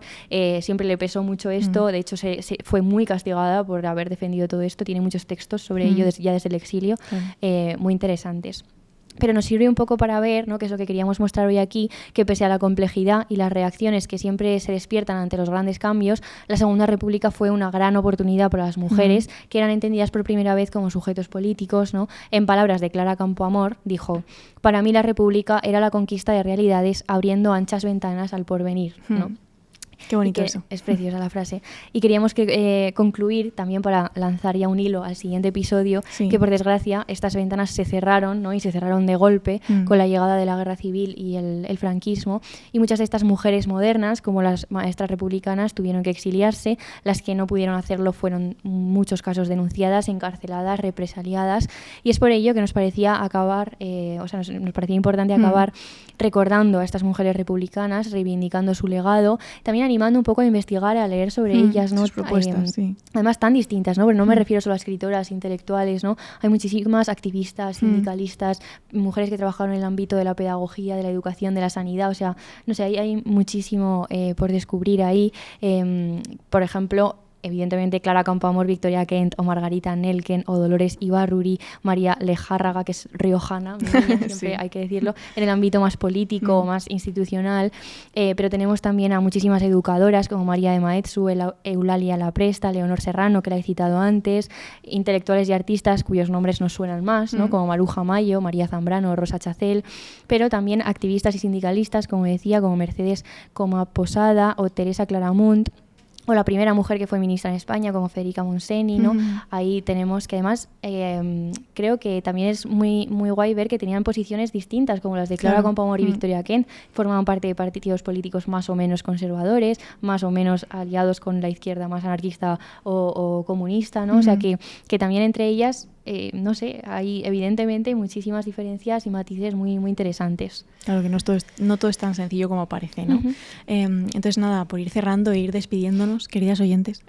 siempre le pesó mucho esto. De hecho, se fue muy castigada por haber defendido todo esto. Tiene muchos textos sobre ello ya desde el exilio, muy interesantes. Pero nos sirve un poco para ver, ¿no? Que es lo que queríamos mostrar hoy aquí, que pese a la complejidad y las reacciones que siempre se despiertan ante los grandes cambios, la Segunda República fue una gran oportunidad para las mujeres que eran entendidas por primera vez como sujetos políticos, ¿no? En palabras de Clara Campoamor, dijo: para mí la República era la conquista de realidades abriendo anchas ventanas al porvenir, ¿no? Qué bonito eso. Es preciosa la frase. Y queríamos concluir también para lanzar ya un hilo al siguiente episodio, que por desgracia estas ventanas se cerraron, ¿no? Y se cerraron de golpe con la llegada de la guerra civil y el franquismo. Y muchas de estas mujeres modernas, como las maestras republicanas, tuvieron que exiliarse. Las que no pudieron hacerlo fueron en muchos casos denunciadas, encarceladas, represaliadas. Y es por ello que nos parecía acabar, nos parecía importante acabar recordando a estas mujeres republicanas, reivindicando su legado, también animando un poco a investigar, a leer sobre ellas, ¿no? Sus propuestas, además tan distintas, ¿no? Pero no me refiero solo a escritoras, intelectuales, ¿no? Hay muchísimas activistas, sindicalistas, mujeres que trabajaron en el ámbito de la pedagogía, de la educación, de la sanidad, o sea, no sé, hay muchísimo por descubrir ahí. Por ejemplo, evidentemente Clara Campoamor, Victoria Kent o Margarita Nelken o Dolores Ibarruri, María Lejárraga, que es riojana, siempre hay que decirlo, en el ámbito más político, más institucional, pero tenemos también a muchísimas educadoras como María de Maeztu, Eulalia Lapresta, Leonor Serrano, que la he citado antes, intelectuales y artistas cuyos nombres nos suenan más, ¿no? Como Maruja Mayo, María Zambrano, Rosa Chacel, pero también activistas y sindicalistas, como decía, como Mercedes Coma Posada o Teresa Claramunt, o la primera mujer que fue ministra en España, como Federica Monseni, ¿no? Ahí tenemos que además creo que también es muy, muy guay ver que tenían posiciones distintas, como las de Clara Campoamor y Victoria Kent. Formaban parte de partidos políticos más o menos conservadores, más o menos aliados con la izquierda más anarquista o comunista, ¿no? O sea que también entre ellas, no sé, hay evidentemente muchísimas diferencias y matices muy, muy interesantes. Claro que no todo es tan sencillo como parece, ¿no? Entonces nada, por ir cerrando e ir despidiéndonos, queridas oyentes,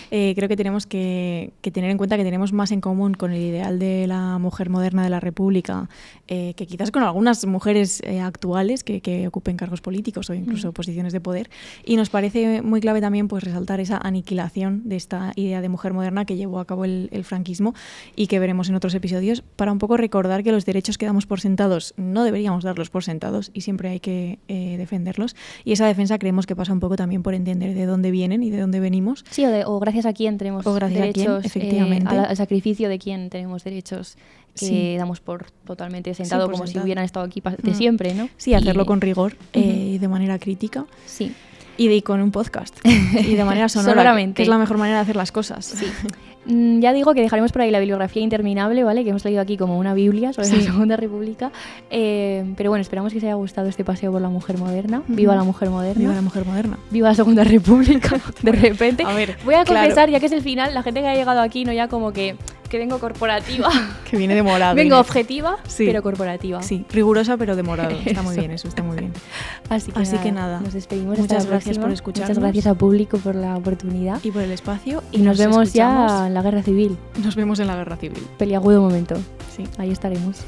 creo que tenemos que tener en cuenta que tenemos más en común con el ideal de la mujer moderna de la República que quizás con algunas mujeres actuales que ocupen cargos políticos o incluso posiciones de poder, y nos parece muy clave también pues resaltar esa aniquilación de esta idea de mujer moderna que llevó a cabo el franquismo y que veremos en otros episodios, para un poco recordar que los derechos que damos por sentados no deberíamos darlos por sentados y siempre hay que defenderlos, y esa defensa creemos que pasa un poco también por entender de dónde vienen y de dónde venimos. Sí, o gracias a quién tenemos derechos, efectivamente. Al sacrificio de quién tenemos derechos que damos por totalmente sentado, por como sentado. Si hubieran estado aquí de siempre, ¿no? Sí, hacerlo con rigor y de manera crítica. Sí. Y con un podcast. Y de manera sonora, que es la mejor manera de hacer las cosas. Sí. Ya digo que dejaremos por ahí la bibliografía interminable, ¿vale? Que hemos leído aquí como una biblia sobre la Segunda República. Pero bueno, esperamos que os haya gustado este paseo por la mujer moderna. ¡Viva la mujer moderna! ¡Viva la mujer moderna! ¡Viva la Segunda República! De repente. A ver, voy a confesar, ya que es el final, la gente que ha llegado aquí, no ya como que que vengo corporativa. Que viene de morado. Vengo Inés. objetiva, Sí. pero corporativa. Sí, rigurosa pero de morado. Está muy Eso. bien, eso está muy bien. Así que nada, nos despedimos. Muchas hasta la gracias próxima. por escucharnos. Muchas gracias a Público por la oportunidad. Y por el espacio. Y nos vemos escuchamos. ya en la Guerra Civil. Nos vemos en la Guerra Civil. Peliagudo momento. Sí. Ahí estaremos.